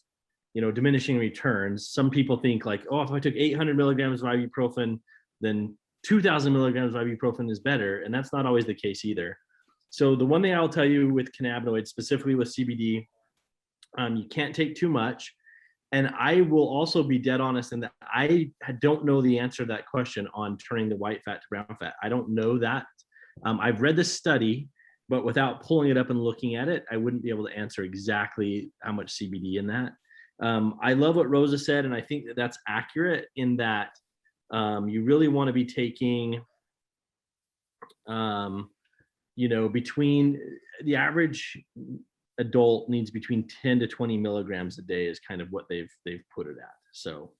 diminishing returns. Some people think like, oh, if I took 800 milligrams of ibuprofen, then 2,000 milligrams of ibuprofen is better, and that's not always the case either. So the one thing I'll tell you with cannabinoids, specifically with CBD, you can't take too much. And I will also be dead honest in that I don't know the answer to that question on turning the white fat to brown fat. I don't know that. I've read the study, but without pulling it up and looking at it, I wouldn't be able to answer exactly how much CBD in that. I love what Rosa said, and I think that that's accurate in that you really want to be taking, between the average adult needs between 10 to 20 milligrams a day is kind of what they've put it at. So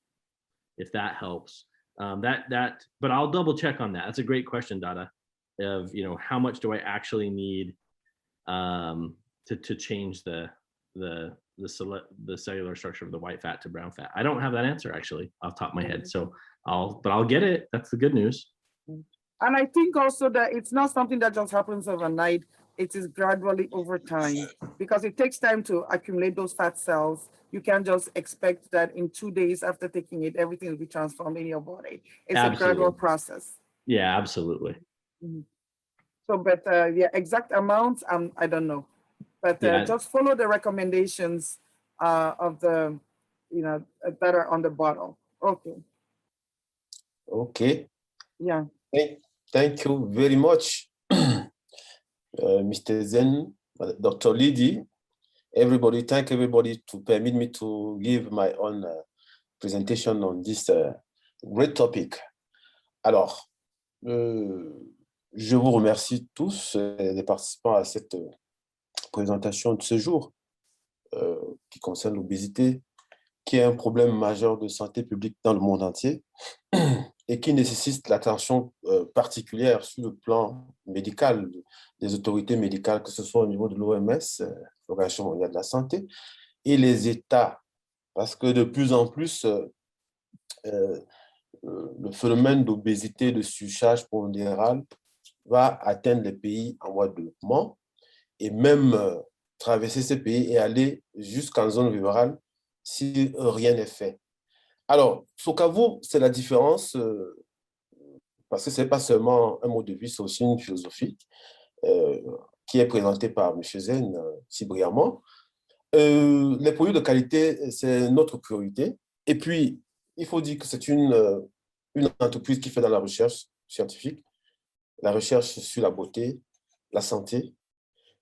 if that helps, but I'll double check on that. That's a great question, Dada, of, how much do I actually need to change the cellular structure of the white fat to brown fat. I don't have that answer actually off the top of my head. So I'll get it. That's the good news. And I think also that it's not something that just happens overnight. It is gradually over time, because it takes time to accumulate those fat cells. You can't just expect that in 2 days after taking it, everything will be transformed in your body. It's a gradual process. Yeah, absolutely. So, but exact amounts, I don't know. But just follow the recommendations of the, that are on the bottle. Okay. Okay. Yeah. Thank you very much, Mr. Zen, Dr. Lydie. Thank everybody to permit me to give my own presentation on this great topic. Alors, je vous remercie tous les participants à cette présentation de ce jour qui concerne l'obésité, qui est un problème majeur de santé publique dans le monde entier et qui nécessite l'attention particulière sur le plan médical des autorités médicales, que ce soit au niveau de l'OMS, l'Organisation mondiale de la santé, et les États, parce que de plus en plus, le phénomène d'obésité, de surcharge pondérale va atteindre les pays en voie de développement et même traverser ces pays et aller jusqu'en zone rurale si rien n'est fait. Alors, Sokavo, c'est la différence, parce que ce n'est pas seulement un mot de vie, c'est aussi une philosophie qui est présentée par M. Zen si brillamment. Les produits de qualité, c'est notre priorité. Et puis, il faut dire que c'est une entreprise qui fait dans la recherche scientifique, la recherche sur la beauté, la santé,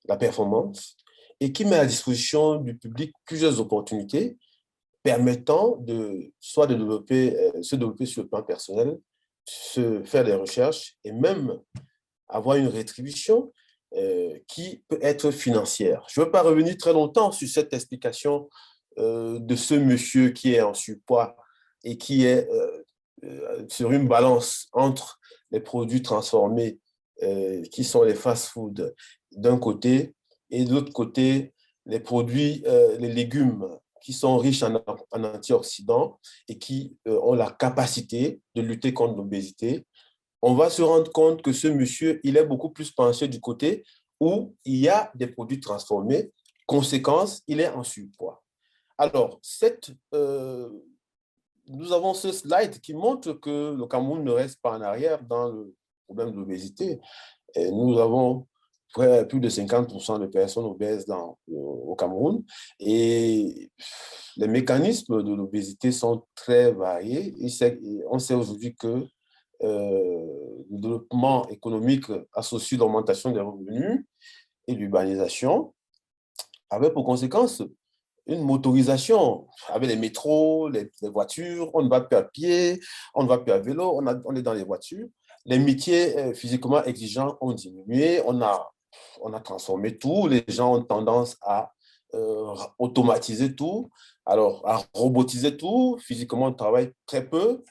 la performance, et qui met à disposition du public plusieurs opportunités permettant soit de se développer sur le plan personnel, faire des recherches et même avoir une rétribution qui peut être financière. Je ne veux pas revenir très longtemps sur cette explication de ce monsieur qui est en surpoids et qui est sur une balance entre les produits transformés qui sont les fast-foods d'un côté et de l'autre côté les produits, les légumes qui sont riches en antioxydants et qui ont la capacité de lutter contre l'obésité. On va se rendre compte que ce monsieur, il est beaucoup plus penché du côté où il y a des produits transformés. Conséquence, il est en surpoids. Alors, nous avons ce slide qui montre que le Cameroun ne reste pas en arrière dans le problème de l'obésité. Nous avons plus de 50% de personnes obèses au Cameroun et les mécanismes de l'obésité sont très variés. On sait aujourd'hui que le développement économique associé à l'augmentation des revenus et l'urbanisation avait pour conséquence une motorisation avec les métros, les voitures. On ne va plus à pied, on ne va plus à vélo, on est dans les voitures. Les métiers physiquement exigeants ont diminué, on a transformé tout. Les gens ont tendance à automatiser tout, alors à robotiser tout. Physiquement, on travaille très peu.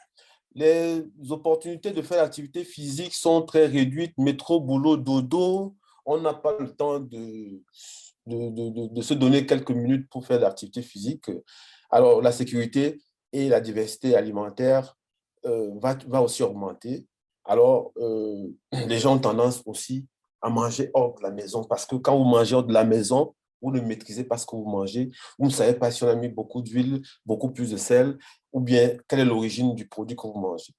Les opportunités de faire l'activité physique sont très réduites. Métro, boulot, dodo. On n'a pas le temps de se donner quelques minutes pour faire l'activité physique. Alors, la sécurité et la diversité alimentaire va aussi augmenter. Alors, les gens ont tendance aussi à manger hors de la maison parce que quand vous mangez hors de la maison, vous ne maîtrisez pas ce que vous mangez. Vous ne savez pas si on a mis beaucoup d'huile, beaucoup plus de sel ou bien quelle est l'origine du produit que vous mangez.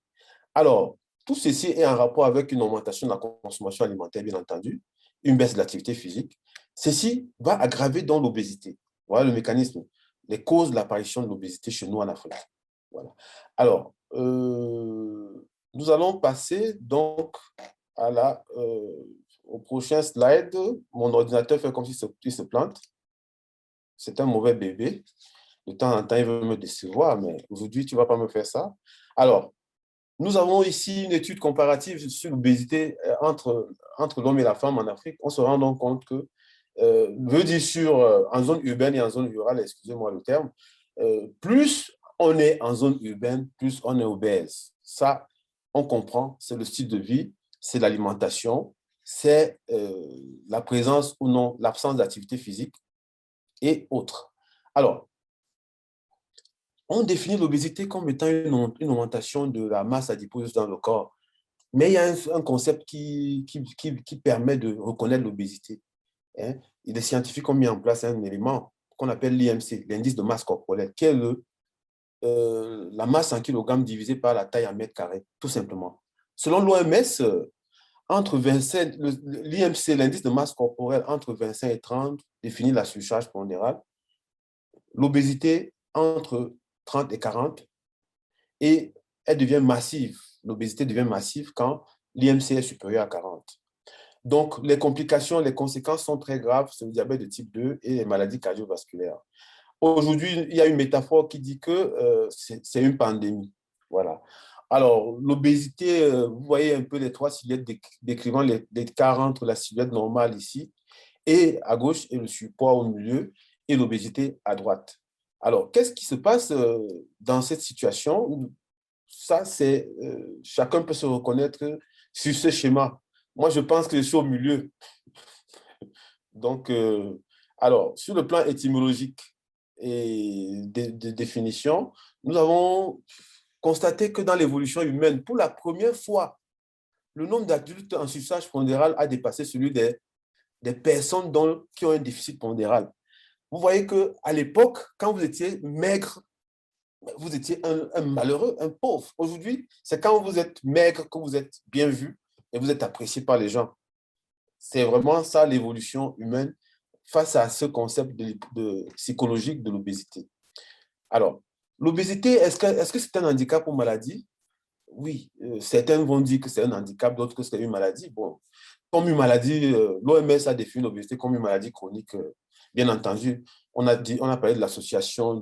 Alors, tout ceci est en rapport avec une augmentation de la consommation alimentaire, bien entendu, une baisse de l'activité physique. Ceci va aggraver dans l'obésité. Voilà le mécanisme, les causes de l'apparition de l'obésité chez nous en Afrique. Voilà. Alors, nous allons passer donc au prochain slide. Mon ordinateur fait comme s'il se plante. C'est un mauvais bébé. De temps en temps, il veut me décevoir, mais aujourd'hui, tu ne vas pas me faire ça. Alors, nous avons ici une étude comparative sur l'obésité entre l'homme et la femme en Afrique. On se rend donc compte que, veut dire en zone urbaine et en zone rurale, excusez-moi le terme, plus on est en zone urbaine, plus on est obèse. Ça, on comprend, c'est le style de vie, c'est l'alimentation, c'est la présence ou non, l'absence d'activité physique et autres. Alors, on définit l'obésité comme étant une augmentation de la masse adipeuse dans le corps. Mais il y a un concept qui permet de reconnaître l'obésité. Hein. Les scientifiques ont mis en place un élément qu'on appelle l'IMC, l'indice de masse corporelle, qui est la masse en kilogrammes divisée par la taille en mètre carré, tout simplement. Selon l'OMS, entre 25, l'IMC, l'indice de masse corporelle, entre 25 et 30 définit la surcharge pondérale. L'obésité entre 30 et 40, et elle devient massive. L'obésité devient massive quand l'IMC est supérieur à 40. Donc, les complications, les conséquences sont très graves sur le diabète de type 2 et les maladies cardiovasculaires. Aujourd'hui, il y a une métaphore qui dit que c'est une pandémie. Voilà. Alors, l'obésité, vous voyez un peu les trois silhouettes décrivant l'écart entre la silhouette normale ici et à gauche et le surpoids au milieu et l'obésité à droite. Alors, qu'est-ce qui se passe dans cette situation? Ça, c'est chacun peut se reconnaître sur ce schéma. Moi, je pense que je suis au milieu. Donc, alors, sur le plan étymologique et de définition, nous avons constaté que dans l'évolution humaine, pour la première fois, le nombre d'adultes en surcharge pondérale a dépassé celui des personnes qui ont un déficit pondéral. Vous voyez qu'à l'époque, quand vous étiez maigre, vous étiez un malheureux, un pauvre. Aujourd'hui, c'est quand vous êtes maigre que vous êtes bien vu et vous êtes apprécié par les gens. C'est vraiment ça l'évolution humaine face à ce concept psychologique de l'obésité. Alors, l'obésité, est-ce que c'est un handicap ou maladie? Oui, certains vont dire que c'est un handicap, d'autres que c'est une maladie. Bon, comme une maladie, l'OMS a défini l'obésité comme une maladie chronique. Bien entendu, on a parlé de l'association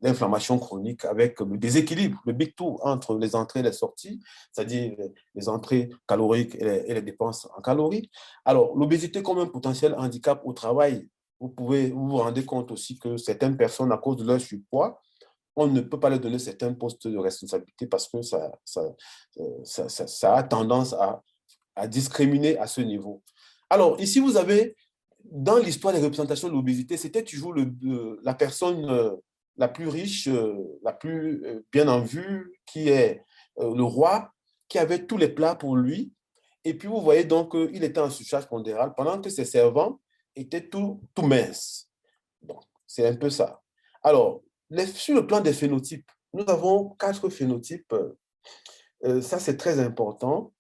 d'inflammation chronique avec le déséquilibre, le big two entre les entrées et les sorties, c'est-à-dire les entrées caloriques et les dépenses en calories. Alors, l'obésité comme un potentiel handicap au travail, vous rendez compte aussi que certaines personnes, à cause de leur surpoids, on ne peut pas leur donner certains postes de responsabilité parce que ça a tendance à discriminer à ce niveau. Alors, ici, vous avez, dans l'histoire des représentations de l'obésité, c'était toujours la personne la plus riche, la plus bien en vue, qui est le roi, qui avait tous les plats pour lui. Et puis, vous voyez donc qu'il était en surcharge pondérale pendant que ses servants étaient tout minces. Donc, c'est un peu ça. Alors, sur le plan des phénotypes, nous avons 4 phénotypes. Ça, c'est très important.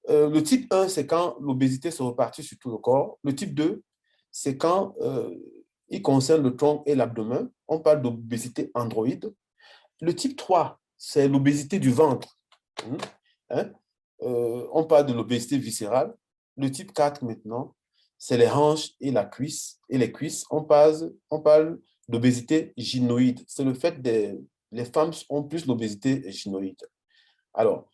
Le type 1, c'est quand l'obésité se répartit sur tout le corps. Le type 2, c'est quand il concerne le tronc et l'abdomen. On parle d'obésité androïde. Le type 3, c'est l'obésité du ventre. On parle de l'obésité viscérale. Le type 4, maintenant, c'est les hanches et la cuisse et les cuisses. On parle d'obésité gynoïde. C'est le fait que les femmes ont plus l'obésité gynoïde. Alors,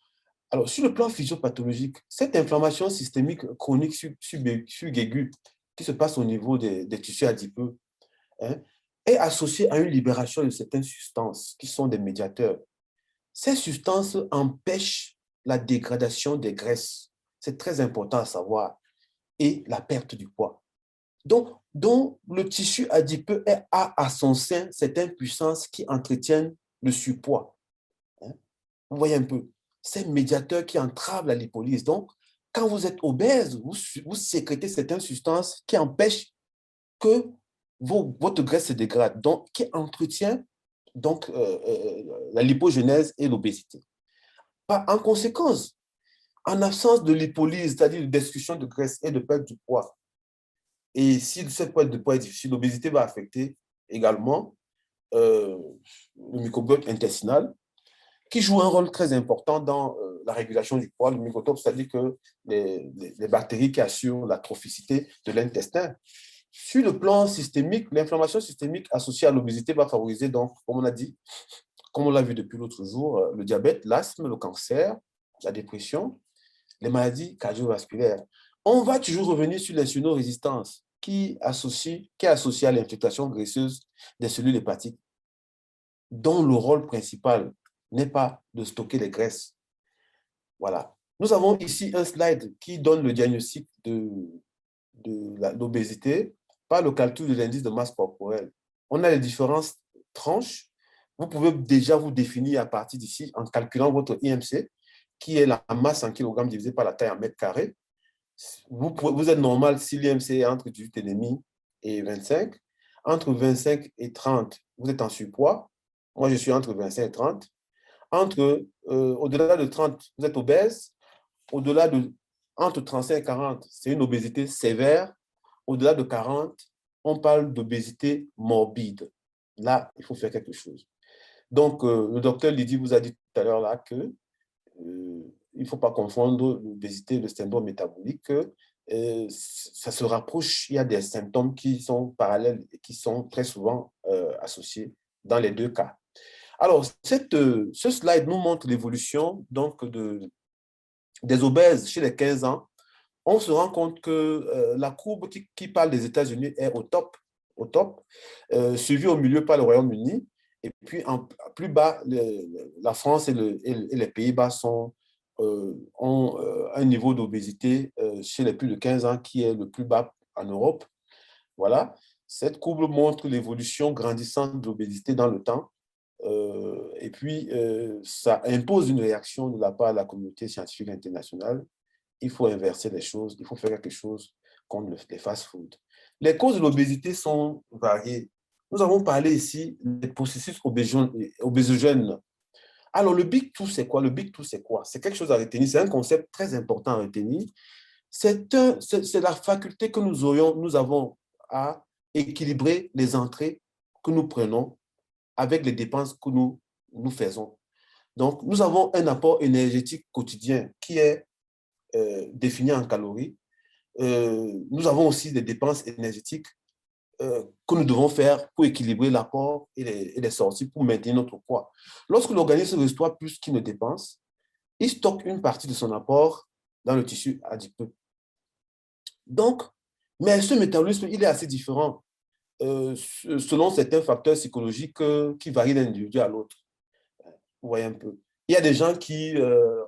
sur le plan physiopathologique, cette inflammation systémique chronique subaiguë qui se passe au niveau des tissus adipeux est associée à une libération de certaines substances qui sont des médiateurs. Ces substances empêchent la dégradation des graisses. C'est très important à savoir. Et la perte du poids. Donc le tissu adipeux a à son sein certaines puissances qui entretiennent le surpoids. Vous voyez un peu, ces médiateurs qui entravent la lipolyse. Donc, quand vous êtes obèse, vous sécrétez certaines substances qui empêchent que votre graisse se dégrade, donc qui entretient donc, la lipogénèse et l'obésité. En conséquence, en absence de lipolyse, c'est-à-dire de destruction de graisse et de perte du poids, et si cette perte de poids est difficile, l'obésité va affecter également le microbiote intestinal, qui joue un rôle très important dans la régulation du poids, le microbiote, c'est-à-dire que les bactéries qui assurent la trophicité de l'intestin. Sur le plan systémique, l'inflammation systémique associée à l'obésité va favoriser, donc, comme on a dit, comme on l'a vu depuis l'autre jour, le diabète, l'asthme, le cancer, la dépression, les maladies cardiovasculaires. On va toujours revenir sur l'insulino-résistance qui est associée à l'infiltration graisseuse des cellules hépatiques, dont le rôle principal n'est pas de stocker les graisses. Voilà. Nous avons ici un slide qui donne le diagnostic de l'obésité par le calcul de l'indice de masse corporelle. On a les différentes tranches. Vous pouvez déjà vous définir à partir d'ici en calculant votre IMC, qui est la masse en kilogrammes divisé par la taille en mètre carré. Vous êtes normal si l'IMC est entre 18,5 et 25. Entre 25 et 30, vous êtes en surpoids. Moi, je suis entre 25 et 30. Au-delà de 30, vous êtes obèse. Entre 35 et 40, c'est une obésité sévère. Au-delà de 40, on parle d'obésité morbide. Là, il faut faire quelque chose. Donc, le docteur Lydie vous a dit tout à l'heure là que il ne faut pas confondre l'obésité et le syndrome métabolique. Ça se rapproche, il y a des symptômes qui sont parallèles et qui sont très souvent associés dans les deux cas. Alors, ce slide nous montre l'évolution donc des obèses chez les 15 ans. On se rend compte que la courbe qui parle des États-Unis est au top, suivie au milieu par le Royaume-Uni. Et puis, plus bas, la France et les Pays-Bas ont un niveau d'obésité chez les plus de 15 ans qui est le plus bas en Europe. Voilà. Cette courbe montre l'évolution grandissante de l'obésité dans le temps. Et puis, ça impose une réaction de la part de la communauté scientifique internationale. Il faut inverser les choses, il faut faire quelque chose contre les fast-foods. Les causes de l'obésité sont variées. Nous avons parlé ici des processus obésogènes. Alors, le Big Two, c'est quoi? Le Big Two, c'est quoi? C'est quelque chose à retenir, c'est un concept très important à retenir. C'est la faculté que nous avons à équilibrer les entrées que nous prenons avec les dépenses que nous faisons. Donc, nous avons un apport énergétique quotidien qui est défini en calories. Nous avons aussi des dépenses énergétiques que nous devons faire pour équilibrer l'apport et les sorties pour maintenir notre poids. Lorsque l'organisme reçoit plus qu'il ne dépense, il stocke une partie de son apport dans le tissu adipeux. Donc, mais ce métabolisme, il est assez différent selon certains facteurs psychologiques qui varient d'un individu à l'autre. Vous voyez un peu. Il y a des gens qui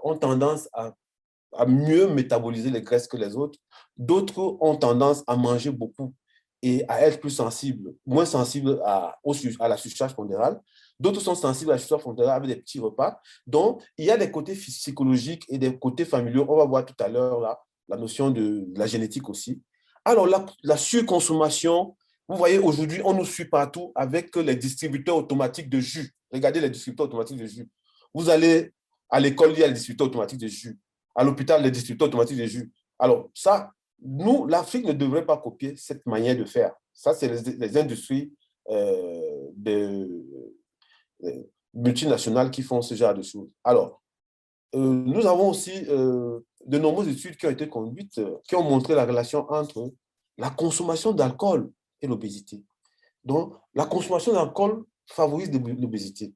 ont tendance à mieux métaboliser les graisses que les autres. D'autres ont tendance à manger beaucoup et à être plus sensibles, moins sensibles à la surcharge pondérale. D'autres sont sensibles à la surcharge pondérale avec des petits repas. Donc, il y a des côtés psychologiques et des côtés familiaux. On va voir tout à l'heure là, la notion de la génétique aussi. Alors, la surconsommation, vous voyez, aujourd'hui, on nous suit partout avec les distributeurs automatiques de jus. Regardez les distributeurs automatiques de jus. Vous allez à l'école, il y a les distributeurs automatiques de jus. À l'hôpital, les distributeurs automatiques de jus. Alors, ça, nous, l'Afrique ne devrait pas copier cette manière de faire. Ça, c'est les industries multinationales qui font ce genre de choses. Alors, nous avons aussi de nombreuses études qui ont été conduites, qui ont montré la relation entre la consommation d'alcool et l'obésité. Donc, la consommation d'alcool favorise l'obésité.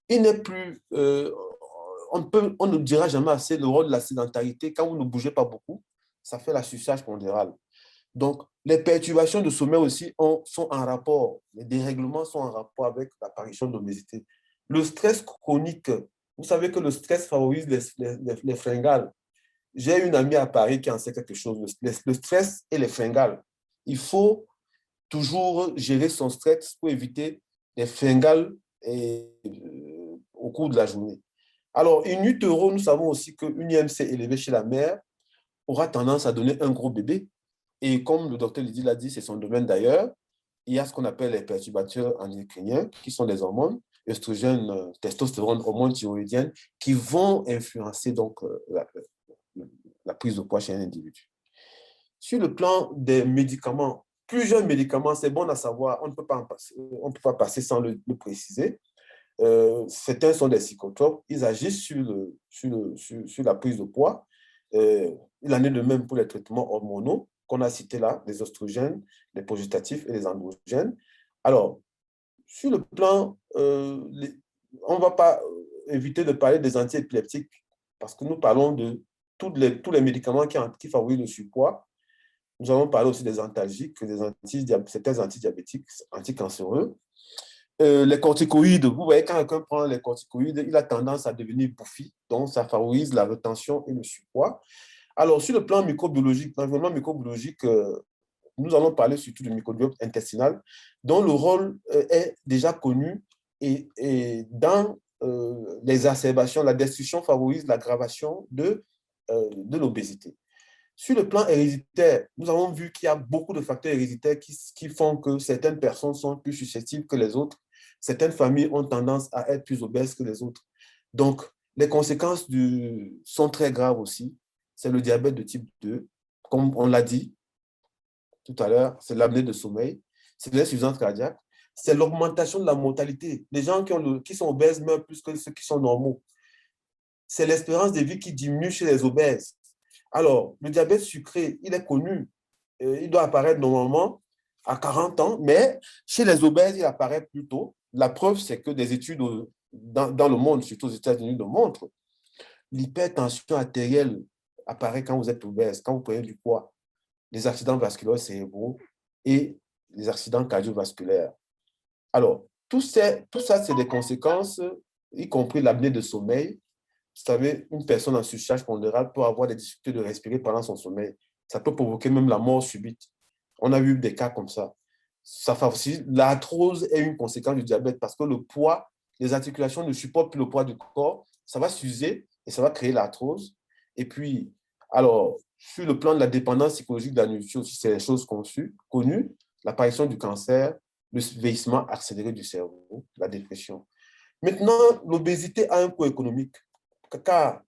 Il n'est plus... on ne dira jamais assez le rôle de la sédentarité. Quand vous ne bougez pas beaucoup, ça fait la surcharge pondérale. Donc, les perturbations de sommeil aussi sont en rapport, les dérèglements sont en rapport avec l'apparition de l'obésité. Le stress chronique, vous savez que le stress favorise les fringales. J'ai une amie à Paris qui en sait quelque chose. Le stress et les fringales. Il faut toujours gérer son stress pour éviter les fringales au cours de la journée. Alors, in utero, nous savons aussi qu'une IMC élevée chez la mère aura tendance à donner un gros bébé. Et comme le docteur Lydie l'a dit, c'est son domaine d'ailleurs, il y a ce qu'on appelle les perturbateurs endocriniens, qui sont des hormones, œstrogènes, testostérone, hormones thyroïdiennes, qui vont influencer donc la prise de poids chez un individu. Sur le plan des médicaments, plusieurs médicaments, c'est bon à savoir, on ne peut pas passer sans le préciser. Certains sont des psychotropes, ils agissent sur la prise de poids. Il en est de même pour les traitements hormonaux qu'on a cités là, les oestrogènes, les progestatifs et les androgènes. Alors, sur le plan, on ne va pas éviter de parler des antiépileptiques parce que nous parlons de tous les médicaments qui favorisent le surpoids. Nous allons parler aussi des antalgiques, certains antidiabétiques, anticancéreux. Les corticoïdes, vous voyez, quand quelqu'un prend les corticoïdes, il a tendance à devenir bouffi, donc ça favorise la rétention et le surpoids. Alors, sur le plan microbiologique, l'environnement microbiologique, nous allons parler surtout du microbiote intestinal, dont le rôle est déjà connu et dans l'exacerbation, la destruction favorise l'aggravation de l'obésité. Sur le plan héréditaire, nous avons vu qu'il y a beaucoup de facteurs héréditaires qui font que certaines personnes sont plus susceptibles que les autres. Certaines familles ont tendance à être plus obèses que les autres. Donc, les conséquences sont très graves aussi. C'est le diabète de type 2, comme on l'a dit tout à l'heure, c'est l'apnée de sommeil, c'est l'insuffisance cardiaque, c'est l'augmentation de la mortalité. Les gens qui sont obèses meurent plus que ceux qui sont normaux. C'est l'espérance de vie qui diminue chez les obèses. Alors, le diabète sucré, il est connu. Il doit apparaître normalement à 40 ans, mais chez les obèses, il apparaît plus tôt. La preuve, c'est que des études dans le monde, surtout aux États-Unis, le montrent. L'hypertension artérielle apparaît quand vous êtes obèse, quand vous prenez du poids. Les accidents vasculaires cérébraux et les accidents cardiovasculaires. Alors, tout ça, c'est des conséquences, y compris l'apnée de sommeil. Vous savez, une personne en surcharge pondérale peut avoir des difficultés de respirer pendant son sommeil. Ça peut provoquer même la mort subite. On a vu des cas comme ça. L'arthrose est une conséquence du diabète parce que le poids, les articulations ne supportent plus le poids du corps. Ça va s'user et ça va créer l'arthrose. Et puis, alors, sur le plan de la dépendance psychologique de la nourriture aussi, c'est des choses connues. L'apparition du cancer, le vieillissement accéléré du cerveau, la dépression. Maintenant, l'obésité a un coût économique. Car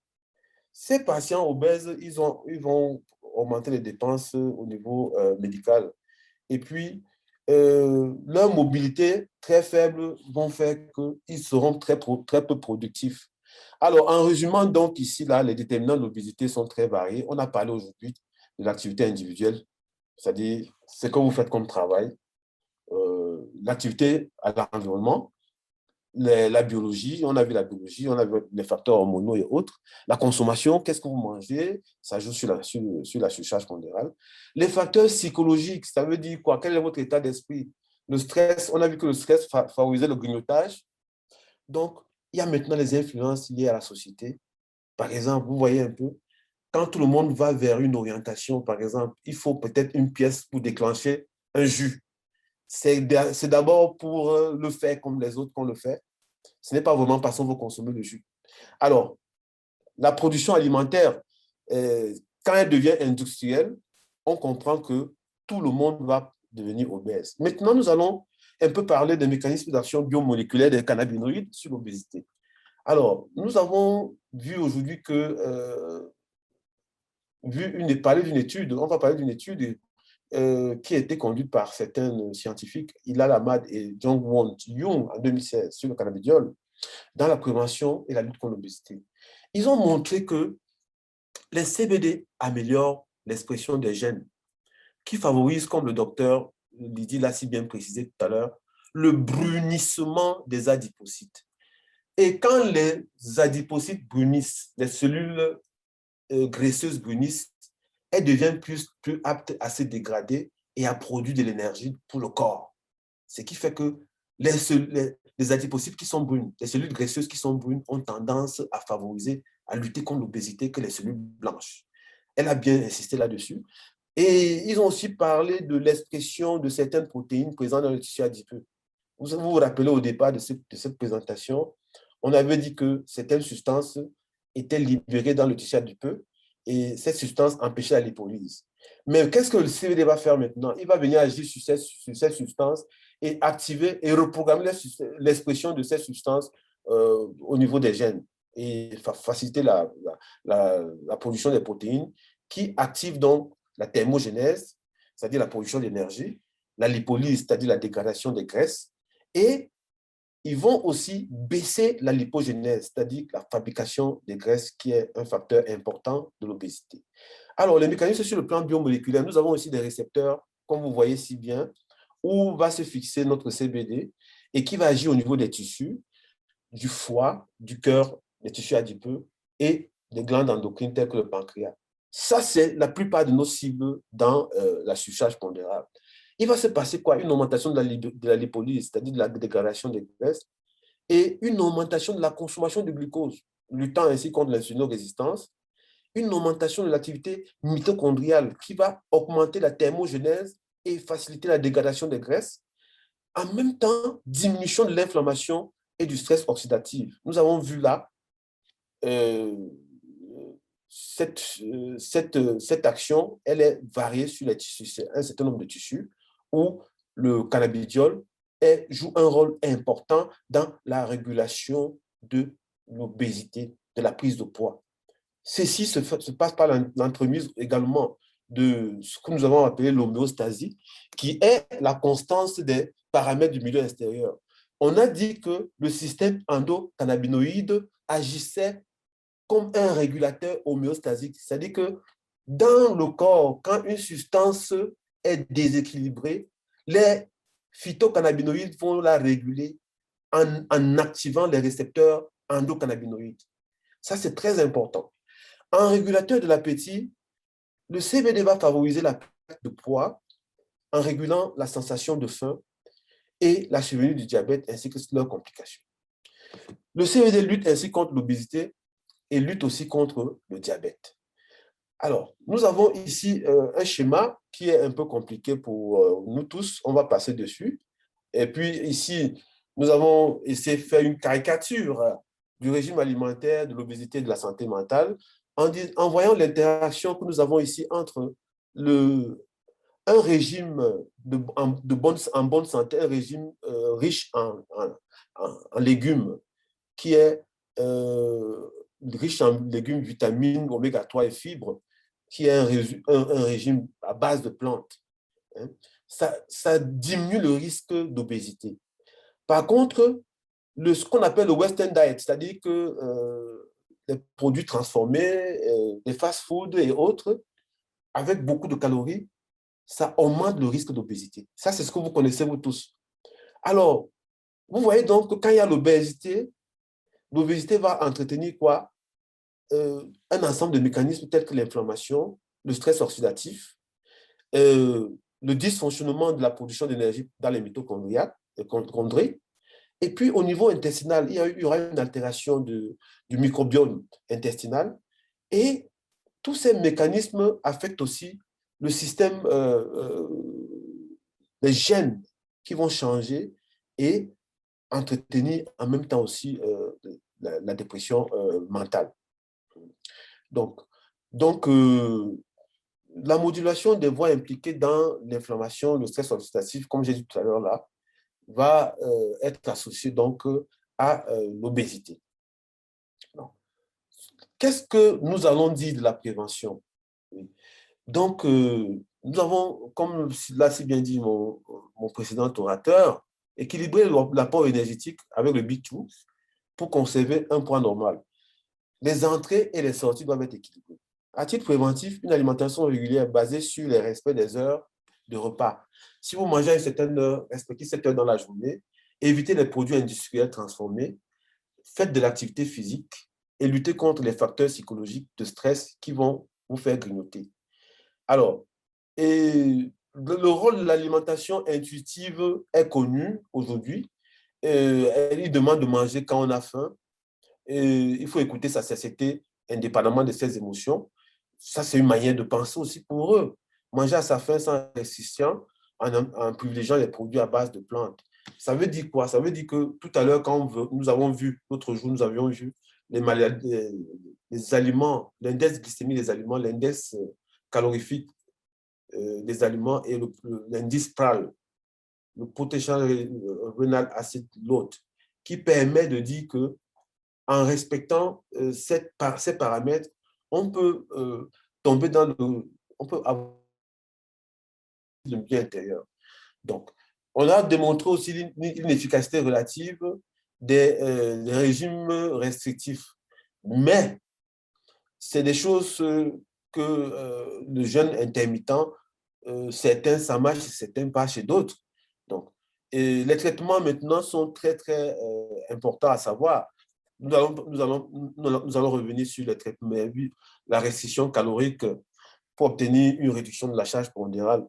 ces patients obèses, ils vont augmenter les dépenses au niveau médical. Et puis, leur mobilité très faible vont faire qu'ils seront très peu productifs. Alors, en résumant donc ici, là, les déterminants de l'obésité sont très variés. On a parlé aujourd'hui de l'activité individuelle, c'est-à-dire ce que vous faites comme travail, l'activité à l'environnement, la biologie, on a vu la biologie, on a vu les facteurs hormonaux et autres. La consommation, qu'est-ce que vous mangez, ça joue sur la surcharge pondérale. Les facteurs psychologiques, ça veut dire quoi? Quel est votre état d'esprit? Le stress, on a vu que le stress favorisait le grignotage. Donc, il y a maintenant les influences liées à la société. Par exemple, vous voyez un peu, quand tout le monde va vers une orientation, par exemple, il faut peut-être une pièce pour déclencher un jus. C'est d'abord pour le faire comme les autres qu'on le fait. Ce n'est pas vraiment parce qu'on veut consommer le jus. Alors, la production alimentaire, quand elle devient industrielle, on comprend que tout le monde va devenir obèse. Maintenant, nous allons un peu parler des mécanismes d'action biomoléculaire des cannabinoïdes sur l'obésité. Alors, nous avons vu aujourd'hui que, parler d'une étude, on va parler d'une étude qui a été conduite par certains scientifiques, Ilal Ahmad et Jong-Won Young en 2016 sur le cannabidiol, dans la prévention et la lutte contre l'obésité. Ils ont montré que les CBD améliorent l'expression des gènes qui favorisent, comme le docteur Lydie l'a si bien précisé tout à l'heure, le brunissement des adipocytes. Et quand les adipocytes brunissent, les cellules graisseuses brunissent, elles deviennent plus aptes à se dégrader et à produire de l'énergie pour le corps. Ce qui fait que les adipocytes qui sont brunes, les cellules graisseuses qui sont brunes ont tendance à favoriser, à lutter contre l'obésité que les cellules blanches. Elle a bien insisté là-dessus. Et ils ont aussi parlé de l'expression de certaines protéines présentes dans le tissu adipeux. Vous vous rappelez au départ de cette présentation, on avait dit que certaines substances étaient libérées dans le tissu adipeux et cette substance empêchait la lipolyse. Mais qu'est-ce que le CBD va faire maintenant? Il va venir agir sur cette substance et activer et reprogrammer l'expression de cette substance au niveau des gènes et faciliter la production des protéines qui active donc la thermogénèse, c'est-à-dire la production d'énergie, la lipolyse, c'est-à-dire la dégradation des graisses, et ils vont aussi baisser la lipogénèse, c'est-à-dire la fabrication des graisses, qui est un facteur important de l'obésité. Alors, les mécanismes sur le plan biomoléculaire, nous avons aussi des récepteurs, comme vous voyez si bien, où va se fixer notre CBD et qui va agir au niveau des tissus, du foie, du cœur, des tissus adipeux et des glandes endocrines telles que le pancréas. Ça, c'est la plupart de nos cibles dans la surcharge pondérale. Il va se passer quoi? Une augmentation de la lipolyse, c'est-à-dire de la dégradation des graisses, et une augmentation de la consommation de glucose, luttant ainsi contre l'insulinórésistance, une augmentation de l'activité mitochondriale qui va augmenter la thermogénèse et faciliter la dégradation des graisses. En même temps, diminution de l'inflammation et du stress oxydatif. Nous avons vu là cette action, elle est variée sur les tissus. C'est un certain nombre de tissus où le cannabidiol joue un rôle important dans la régulation de l'obésité, de la prise de poids. Ceci se passe par l'entremise également de ce que nous avons appelé l'homéostasie, qui est la constance des paramètres du milieu extérieur. On a dit que le système endocannabinoïde agissait comme un régulateur homéostasique, c'est-à-dire que dans le corps, quand une substance est déséquilibrée, les phytocannabinoïdes vont la réguler en activant les récepteurs endocannabinoïdes. Ça, c'est très important. En régulateur de l'appétit, le CBD va favoriser la perte de poids en régulant la sensation de faim et la survenue du diabète ainsi que leurs complications. Le CBD lutte ainsi contre l'obésité et lutte aussi contre le diabète. Alors, nous avons ici un schéma qui est un peu compliqué pour nous tous. On va passer dessus. Et puis ici, nous avons essayé de faire une caricature du régime alimentaire, de l'obésité et de la santé mentale en voyant l'interaction que nous avons ici entre un régime en bonne santé, un régime riche en légumes, qui est riche en légumes, vitamines, oméga 3 et fibres, qui est un régime à base de plantes. Hein. Ça diminue le risque d'obésité. Par contre, ce qu'on appelle le Western diet, c'est-à-dire que les produits transformés, les fast-foods et autres, avec beaucoup de calories, ça augmente le risque d'obésité. Ça, c'est ce que vous connaissez, vous tous. Alors, vous voyez donc que quand il y a l'obésité va entretenir quoi? Un ensemble de mécanismes tels que l'inflammation, le stress oxydatif, le dysfonctionnement de la production d'énergie dans les mitochondries. Et puis, au niveau intestinal, il y aura une altération du microbiome intestinal. Et tous ces mécanismes affectent aussi le système des gènes qui vont changer et entretenir en même temps aussi la dépression mentale. Donc la modulation des voies impliquées dans l'inflammation, le stress oxydatif, comme j'ai dit tout à l'heure là, va être associée donc à l'obésité. Qu'est-ce que nous allons dire de la prévention? Donc, nous avons, comme l'a si bien dit mon précédent orateur, équilibré l'apport énergétique avec le B2 pour conserver un poids normal. Les entrées et les sorties doivent être équilibrées. À titre préventif, une alimentation régulière basée sur le respect des heures de repas. Si vous mangez à une certaine heure, respectez cette heure dans la journée, évitez les produits industriels transformés, faites de l'activité physique et luttez contre les facteurs psychologiques de stress qui vont vous faire grignoter. Alors, le rôle de l'alimentation intuitive est connu aujourd'hui. Il demande de manger quand on a faim. Il faut écouter sa satiété indépendamment de ses émotions. Ça, c'est une manière de penser aussi pour eux. Manger à sa faim sans restriction en privilégiant les produits à base de plantes. ça veut dire quoi? Ça veut dire que tout à l'heure, quand nous avons vu, l'autre jour, nous avions vu les aliments, l'index glycémique des aliments, l'index calorifique des aliments et l'indice PRAL, le potential renal acid load, qui permet de dire que en respectant ces paramètres, on peut tomber dans on peut avoir le bien intérieur. Donc, on a démontré aussi l'inefficacité relative des régimes restrictifs. Mais c'est des choses que le jeûne intermittent, certains, ça marche, certains pas chez d'autres. Donc, et les traitements maintenant sont très, très importants à savoir. Nous allons revenir sur les traitements, la restriction calorique pour obtenir une réduction de la charge pondérale.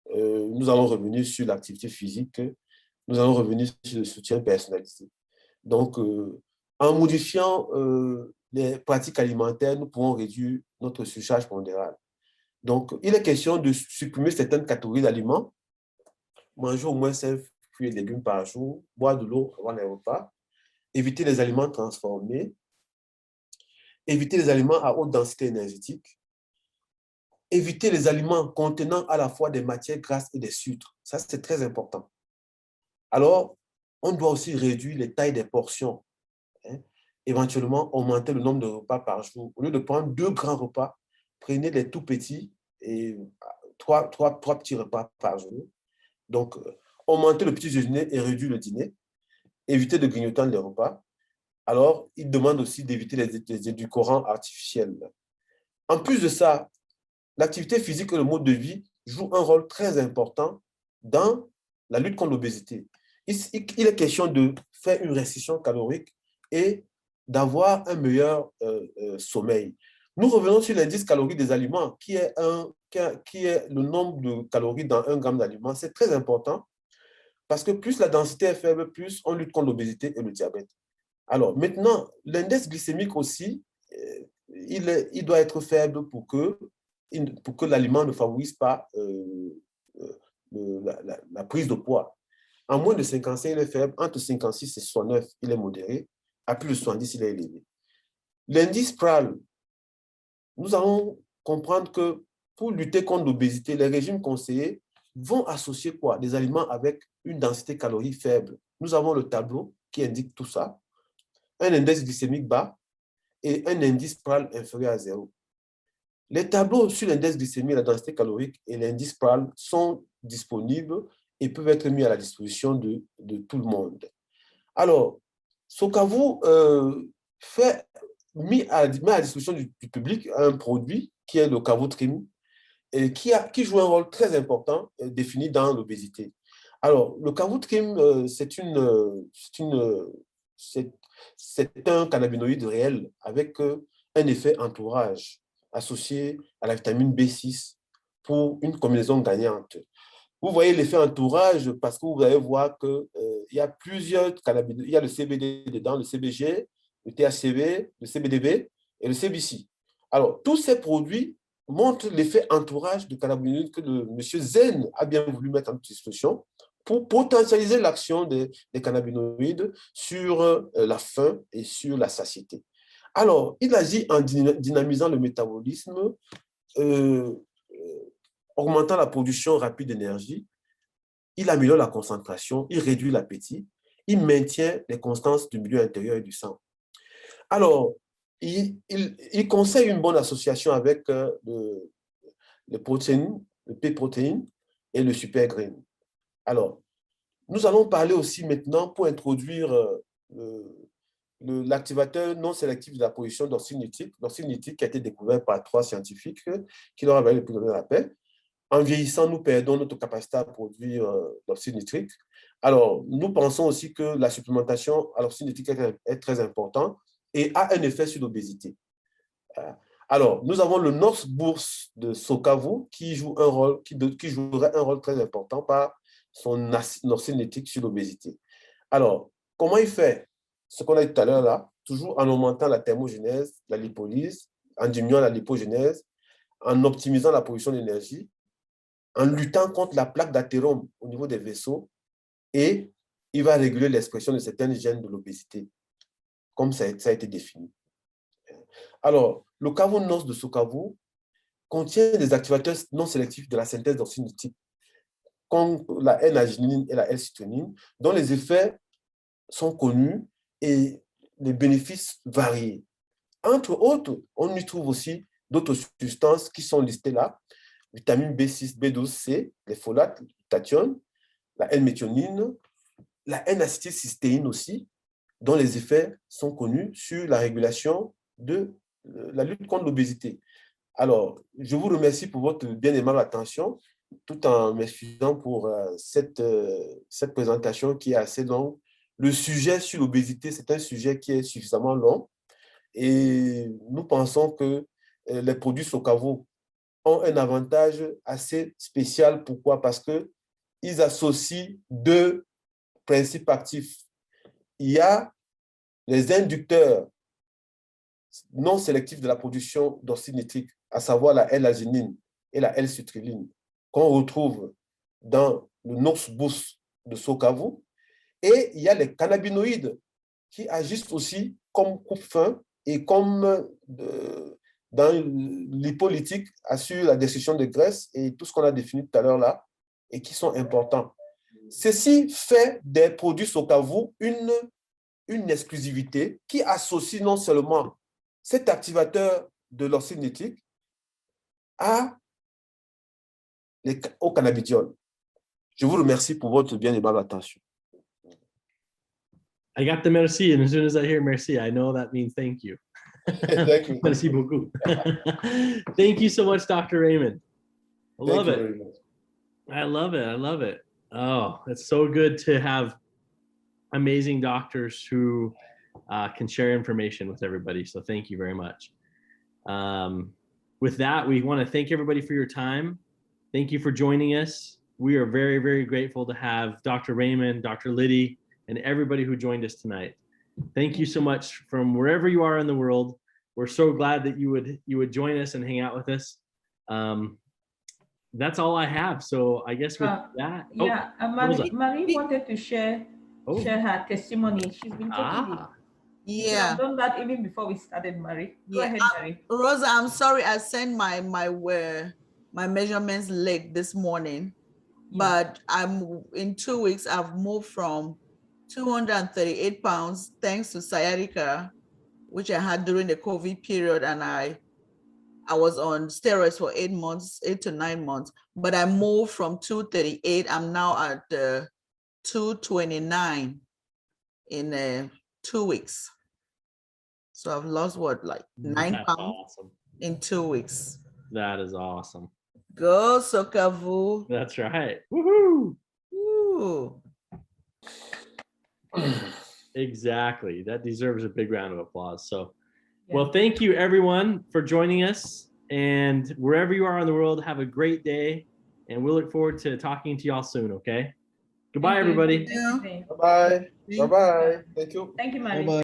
Nous allons revenir sur l'activité physique, nous allons revenir sur le soutien personnalisé. Donc, en modifiant les pratiques alimentaires, nous pouvons réduire notre surcharge pondérale. Donc, il est question de supprimer certaines catégories d'aliments, manger au moins 5 fruits et légumes par jour, boire de l'eau avant les repas, éviter les aliments transformés, éviter les aliments à haute densité énergétique, éviter les aliments contenant à la fois des matières grasses et des sucres. Ça, c'est très important. Alors, on doit aussi réduire les tailles des portions. Éventuellement, augmenter le nombre de repas par jour. Au lieu de prendre 2 grands repas, prenez les tout petits et 3 petits repas par jour. Donc, augmenter le petit déjeuner et réduire le dîner. Éviter de grignoter les repas. Alors, il demande aussi d'éviter les édulcorants artificiels. En plus de ça, l'activité physique et le mode de vie jouent un rôle très important dans la lutte contre l'obésité. Il est question de faire une restriction calorique et d'avoir un meilleur sommeil. Nous revenons sur l'indice calorique des aliments, qui est le nombre de calories dans 1 gramme d'aliments. C'est très important parce que plus la densité est faible, plus on lutte contre l'obésité et le diabète. Alors maintenant, l'index glycémique aussi, il doit être faible pour que l'aliment ne favorise pas la prise de poids. En moins de 55, il est faible. Entre 56 et 69, il est modéré. À plus de 70, il est élevé. L'indice PRAL, nous allons comprendre que pour lutter contre l'obésité, les régimes conseillés vont associer quoi? Des aliments avec une densité calorique faible. Nous avons le tableau qui indique tout ça. Un index glycémique bas et un indice PRAL inférieur à 0. Les tableaux sur l'index glycémique, la densité calorique et l'indice PRAL sont disponibles et peuvent être mis à la disposition de tout le monde. Alors, Sokavu met à la disposition du public un produit qui est le Kavotrim et qui joue un rôle très important défini dans l'obésité. Alors, le Kavotrim, c'est un cannabinoïde réel avec un effet entourage associé à la vitamine B6 pour une combinaison gagnante. Vous voyez l'effet entourage parce que vous allez voir qu'il y a plusieurs cannabinoïdes. Il y a le CBD dedans, le CBG, le THCV, le CBDV et le CBC. Alors, tous ces produits montrent l'effet entourage du cannabinoïde que M. Zen a bien voulu mettre en discussion pour potentialiser l'action des cannabinoïdes sur la faim et sur la satiété. Alors, il agit en dynamisant le métabolisme, augmentant la production rapide d'énergie, il améliore la concentration, il réduit l'appétit, il maintient les constances du milieu intérieur et du sang. Alors, il conseille une bonne association avec les protéines, le P-protéine et le supergrain. Alors, nous allons parler aussi maintenant pour introduire l'activateur non sélectif de la production d'oxyde nitrique qui a été découvert par 3 scientifiques qui leur avaient le plus de la paix. En vieillissant, nous perdons notre capacité à produire l'oxyde nitrique. Alors, nous pensons aussi que la supplémentation à l'oxyde nitrique est très importante et a un effet sur l'obésité. Alors, nous avons le North Bourse de Sokavu qui jouerait un rôle très important par son oxyde nitrique sur l'obésité. Alors, comment il fait? Ce qu'on a dit tout à l'heure là, toujours en augmentant la thermogénèse, la lipolyse, en diminuant la lipogénèse, en optimisant la production d'énergie, en luttant contre la plaque d'athérome au niveau des vaisseaux et il va réguler l'expression de certains gènes de l'obésité, comme ça a été défini. Alors, le cavo-NOS de Socavo contient des activateurs non sélectifs de la synthèse d'oxynitrite, comme la N-arginine et la L-citronine, dont les effets sont connus et les bénéfices variés. Entre autres, on y trouve aussi d'autres substances qui sont listées là, vitamine B6, B12C, les folates, le glutathione, la L-méthionine, la N-acétylcystéine aussi, dont les effets sont connus sur la régulation de la lutte contre l'obésité. Alors, je vous remercie pour votre bien aimable attention, tout en m'excusant pour cette présentation qui est assez longue. Le sujet sur l'obésité, c'est un sujet qui est suffisamment long et nous pensons que les produits Socavo ont un avantage assez spécial. Pourquoi? Parce qu'ils associent deux principes actifs. Il y a les inducteurs non sélectifs de la production d'oxyde nitrique, à savoir la L-arginine et la L-citrulline, qu'on retrouve dans le NOx Boost de Socavo. Et il y a les cannabinoïdes qui agissent aussi comme coupe-faim et comme dans l'hypolytique, assurent la destruction de graisse et tout ce qu'on a défini tout à l'heure là, et qui sont importants. Ceci fait des produits Socavo une exclusivité qui associe non seulement cet activateur de l'oxyde nitrique au cannabidiol. Je vous remercie pour votre bien aimable attention. I got the merci, and as soon as I hear merci, I know that means thank you. Thank you. Merci beaucoup. Thank you so much, Dr. Raymond. I love it. I love it. I love it. Oh, it's so good to have amazing doctors who can share information with everybody. So thank you very much. With that, we want to thank everybody for your time. Thank you for joining us. We are very, very grateful to have Dr. Raymond, Dr. Liddy, and everybody who joined us tonight. Thank you so much from wherever you are in the world. We're so glad that you would join us and hang out with us. That's all I have. So I guess with that. Yeah, Marie wanted to share her testimony. She's been taking it. Yeah. I've done that even before we started, Marie. Go ahead, Marie. Rosa, I'm sorry I sent my measurements late this morning, but I'm in 2 weeks, I've moved from 238 pounds thanks to sciatica, which I had during the COVID period, and I was on steroids for 8 to 9 months, but I moved from 238. I'm now at 229 in 2 weeks. So I've lost what, like 9 pounds awesome. In 2 weeks. That is awesome. Go Socavo. That's right. Woohoo! Woo. Exactly. That deserves a big round of applause. So, well, thank you everyone for joining us. And wherever you are in the world, have a great day. And we'll look forward to talking to y'all soon, okay? Goodbye, everybody. Bye-bye. Bye-bye. Thank you. Thank you, Marie. Bye-bye.